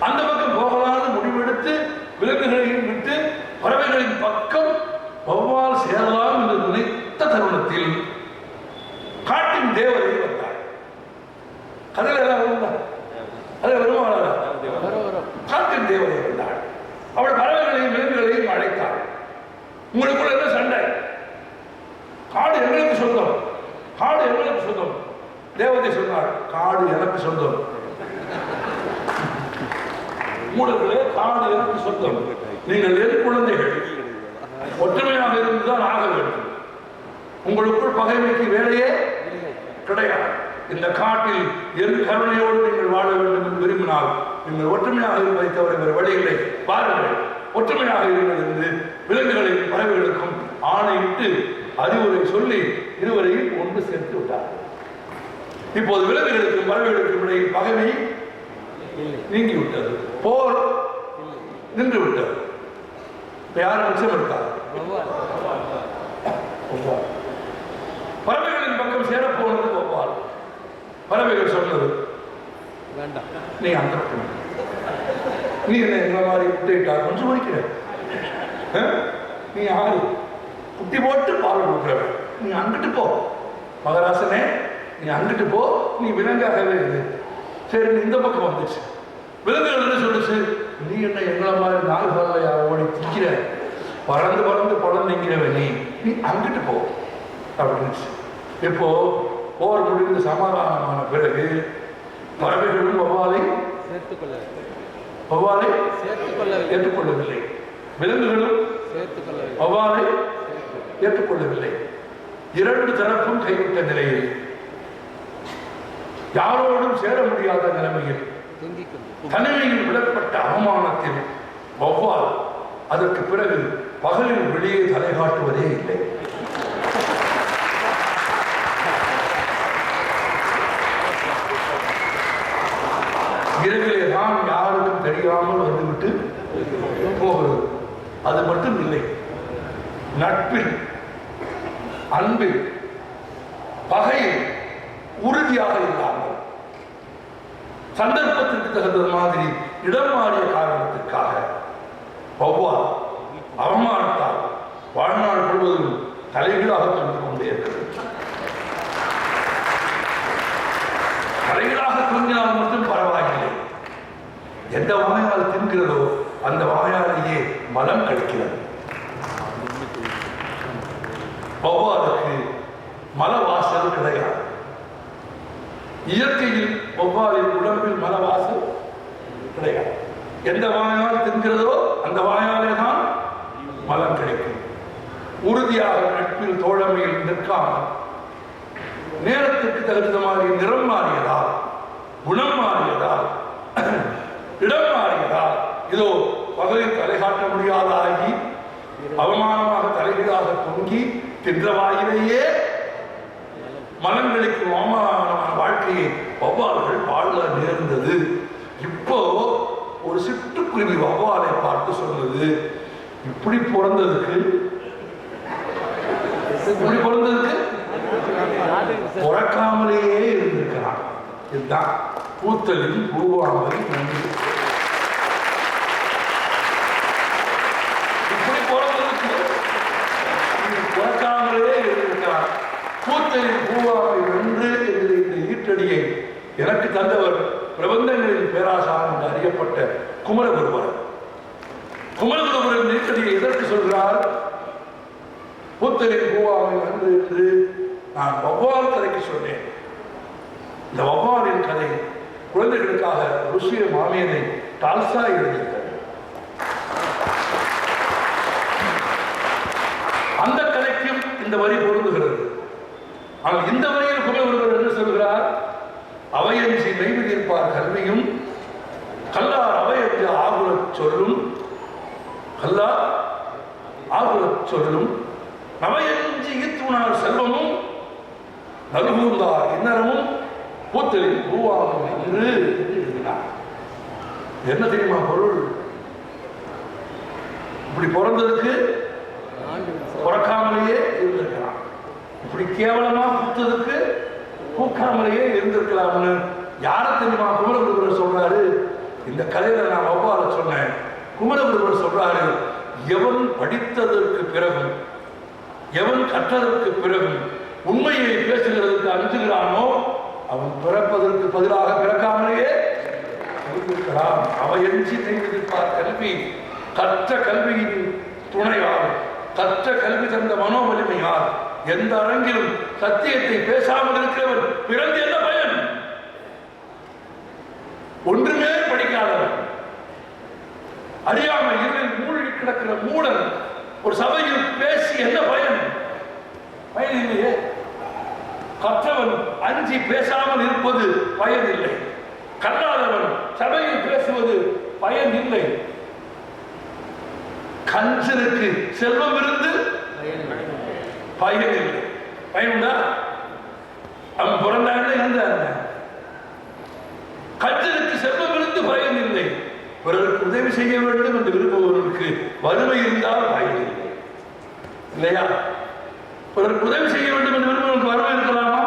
அந்த பக்கம் போகலான்னு முடிவெடுத்து விலங்குகளையும் விட்டு பறவைகளின் பக்கம் வௌவால் சேரலாம் என்று நினைத்த தருணத்தில் காட்டின் தேவதை வந்தார். கதையில எல்லாம் தேவதை வந்தாள். அவள் பறவைகளையும் விலங்குகளையும் அழைத்தாள். உங்களுக்குள்ள என்ன சண்டை? காடு எங்களுக்கு சொந்தம், காடு எங்களுக்கு சொந்தம். தேவதை சொன்னாள், காடு எனக்கு சொந்தம். மூடர்களே, காடு எனக்கு சொந்தம். நீங்கள் என் குழந்தைகள், ஒற்றுமையாக இருந்துதான் ஆக வேண்டும். உங்களுக்குள் பகைமைக்கு வேலையே கிடையாது. இந்த காட்டில் என் கருணையோடு நீங்கள் வாழ வேண்டும் என்று விரும்பினால் நீங்கள் ஒற்றுமையாக இருப்பதை தவிர வேறு வழி இல்லை. பாருங்கள், ஒற்றுமையாக இருந்தது என்று விலங்குகளையும் பறவைகளுக்கும் ஆணையிட்டு அறிவுரை சொல்லி இருவரையும் ஒன்று சேர்த்து விட்டார். இப்போது விலங்குகளுக்கும் பறவைகளுக்கும் இடையில் பகைமை நீங்கிவிட்டது, போர் நின்று விட்டது. யாரும் மிச்சம் இருக்காது. பறவைகளின் பக்கம் சேரப்போனது வௌவால். பறவைகள் சொன்னது, நீ அந்த நீ என்ன எங்களை மாதிரி குட்டிட்டா கொஞ்சம் மதிக்கிற, நீ ஆறு குட்டி போட்டு பால் கொடுக்குற, நீ அங்கிட்டு போ மகராசனே, நீ அங்கிட்டு போ, நீ விலங்காகவே இரு. சரி, நீ இந்த பக்கம் வந்துச்சு. விலங்குகள் என்ன சொல்லுச்சு, நீ என்ன எங்களை மாதிரி நாலு பாலையா ஓடி திக்கிற, பறந்து பறந்து குழந்தைங்கிறவன், நீ அங்கிட்டு போ அப்படின்னு. இப்போ போர் முடிந்து சமாதானமான பிறகு பறவைகளும் வௌவாலை ஏற்றுக்கொள்ளவில்லை, விலங்குகளும் வௌவாலை ஏற்றுக்கொள்ளவில்லை. இரண்டு தரப்பும் கைவிட்ட நிலையில், யாரோடும் சேர முடியாத நிலைமையில், தனிமையில் விடப்பட்ட அவமானத்தில் வௌவால் அதற்கு பிறகு பகலில் வெளியே தலை காட்டுவதே இல்லை. இரவிலே தான் யாருக்கும் தெரியாமல் வந்துவிட்டு போகிறது. அது மட்டும் இல்லை, நட்பில், அன்பில், பகையில் உறுதியாக இல்லாமல் சந்தர்ப்பத்திற்கு தகுந்த மாதிரி இடம் மாறிய காரணத்திற்காக வௌவால் அவமானத்தால் வாழ்நாள் முழுவதும் தலைகீழாக தோன்றிக் கொண்டே இருக்கிறது. தலைகீழாக தோன்றினால் மட்டும் பரவாயில்லை, எந்த வாயால் தின்கிறதோ அந்த வாயாலேயே மலம் கழிக்கிறது. வௌவாலுக்கு மலவாசல் கிடையாது. இயற்கையில் வௌவாலின் உடம்பில் மலவாசல் கிடையாது. எந்த வாயால் தின்கிறதோ அந்த வாயாலே தான் மலம் கிடைக்கும். உறுதியாக நட்பில் தோழமையில் நிற்காமல் நேரத்திற்கு தகுந்த மாதிரி நிறம் மாறியதால், குணம் மாறியதால், இடம் மாறியதால் இதோ பகலில் தலை காட்ட முடியாதாகி அவமானமாக தலைகீழாக தொங்கி தின்ற வாயிலேயே மலங்களுக்கு அவமானமான வாழ்க்கையை வௌவால்கள் வாழ நேர்ந்தது. இப்போ ஒரு சிட்டுக்குருவி வௌவாலை பார்த்து சொன்னது, இப்படி பிறந்ததுக்கு பிறக்காமலேயே இருந்திருக்கிறான். இதுதான் பூத்தலின் பூவாமல் நன்றி. இப்படி பிறந்ததுக்கு பிறக்காமலே இருந்திருக்கிறான். பூத்தலின் பூவாமை வென்று என்ற இந்த ஈட்டடியை எனக்கு தந்தவர் பிரபந்தங்களின் பேராசான் என்று அறியப்பட்ட குமரகுருவர். குமரகுருவரின் ஈட்டடியை எதற்கு சொல்கிறார்? பூத்தலின் பூவாமை வென்று என்று நான் வௌவால் கதைக்கு சொன்னேன். இந்த வௌவாலின் கதை குழந்தைகளுக்காக ருசிய மாமியனை டால்ஸ்டாய் எழுதியிருக்கிறார். அந்த கதைக்கும் இந்த வரி பொருந்துகிறது. ஆனால் இந்த வரியில் குமரகுருவர் என்ன சொல்கிறார்? அவையஞ்சி மெய்விதிர்ப்பார் கல்வியும் கல்லார் அவையஞ்சு ஆகுலச் சொல்லும், கல்லார் ஆகுலச் சொல்லும், நவையஞ்சி ஈத்துணார் செல்வமும் நல்கூர்ந்தார் இன்னரமும் பூத்தலின் பூவாகும் என்று எழுதினார். என்ன தெரியுமா பொருள்? இப்படி பிறந்ததுக்கு பிறக்காமலேயே இருந்திருக்கிறான். இப்படி கேவலமா பூத்ததுக்கு பூக்காமலேயே இருந்திருக்கலாம்னு யார தெரியுமா குமரகுருவர் சொல்றாரு? இந்த கதையில நான் வௌவால சொன்னேன். குமரகுருவர் சொல்றாரு, எவன் படித்ததற்கு பிறகும், எவன் கற்றதற்கு பிறகும் உண்மையை பேசுகிறதுக்கு அஞ்சுகிறானோ அவன் பிறப்பதற்கு பதிலாக பிறக்காமலேயே புரிந்திருக்கலாம். அவையஞ்சி நெய்விதிப்பார் கல்வி. கற்ற கல்வியின் துணையால், கற்ற கல்வி தந்த மனோவலிமையால் எந்த அரங்கிலும் சத்தியத்தை பேசாமல் இருக்கிறவன் பிறந்து என்ன பயன்? ஒன்றுமே படிக்காதவன், அறியாமை இருளில் மூழ்கி கிடக்கிற மூடன் ஒரு சபையில் பேசி என்ன பயன்? பயன் இல்லையே. கற்றவன் அஞ்சி பேசாமல் இருப்பது பயன் இல்லை. கல்லாதவன் சபையில் பேசுவது பயன் இல்லை. கஞ்சனுக்கு செல்வம் இருந்து பயன் இல்லை. பயனுண்டா? அவன் பிறந்தாங்க இருந்தாங்க. கஞ்சனுக்கு செல்வம் இருந்து பயன் இல்லை. பிறருக்கு உதவி செய்ய வேண்டும் என்று விரும்புவதற்கு வறுமை இருந்தால் பயன் இல்லை. இல்லையா? பிறருக்கு உதவி செய்ய வேண்டும் என்று விரும்புவதற்கு வறுமை இருக்கலாமா?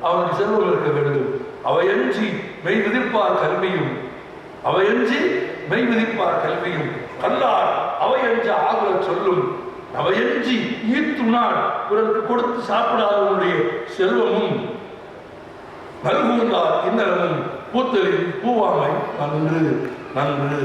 அவனுக்கு செல்வம் இருக்க வேண்டும். அவையஞ்சி மெய் விதிப்பார் கல்வியும், அவையஞ்சி மெய் விதிப்பார் கல்வியும், கல்லார் அவையஞ்ச ஆகுல சொல்லும். அவையஞ்சி ஈர்த்துனார் பிறருக்கு கொடுத்து சாப்பிடாதவனுடைய செல்வமும் நல்குந்தார் இன்னமும் பூத்தலில் பூவாமை நன்று நன்று.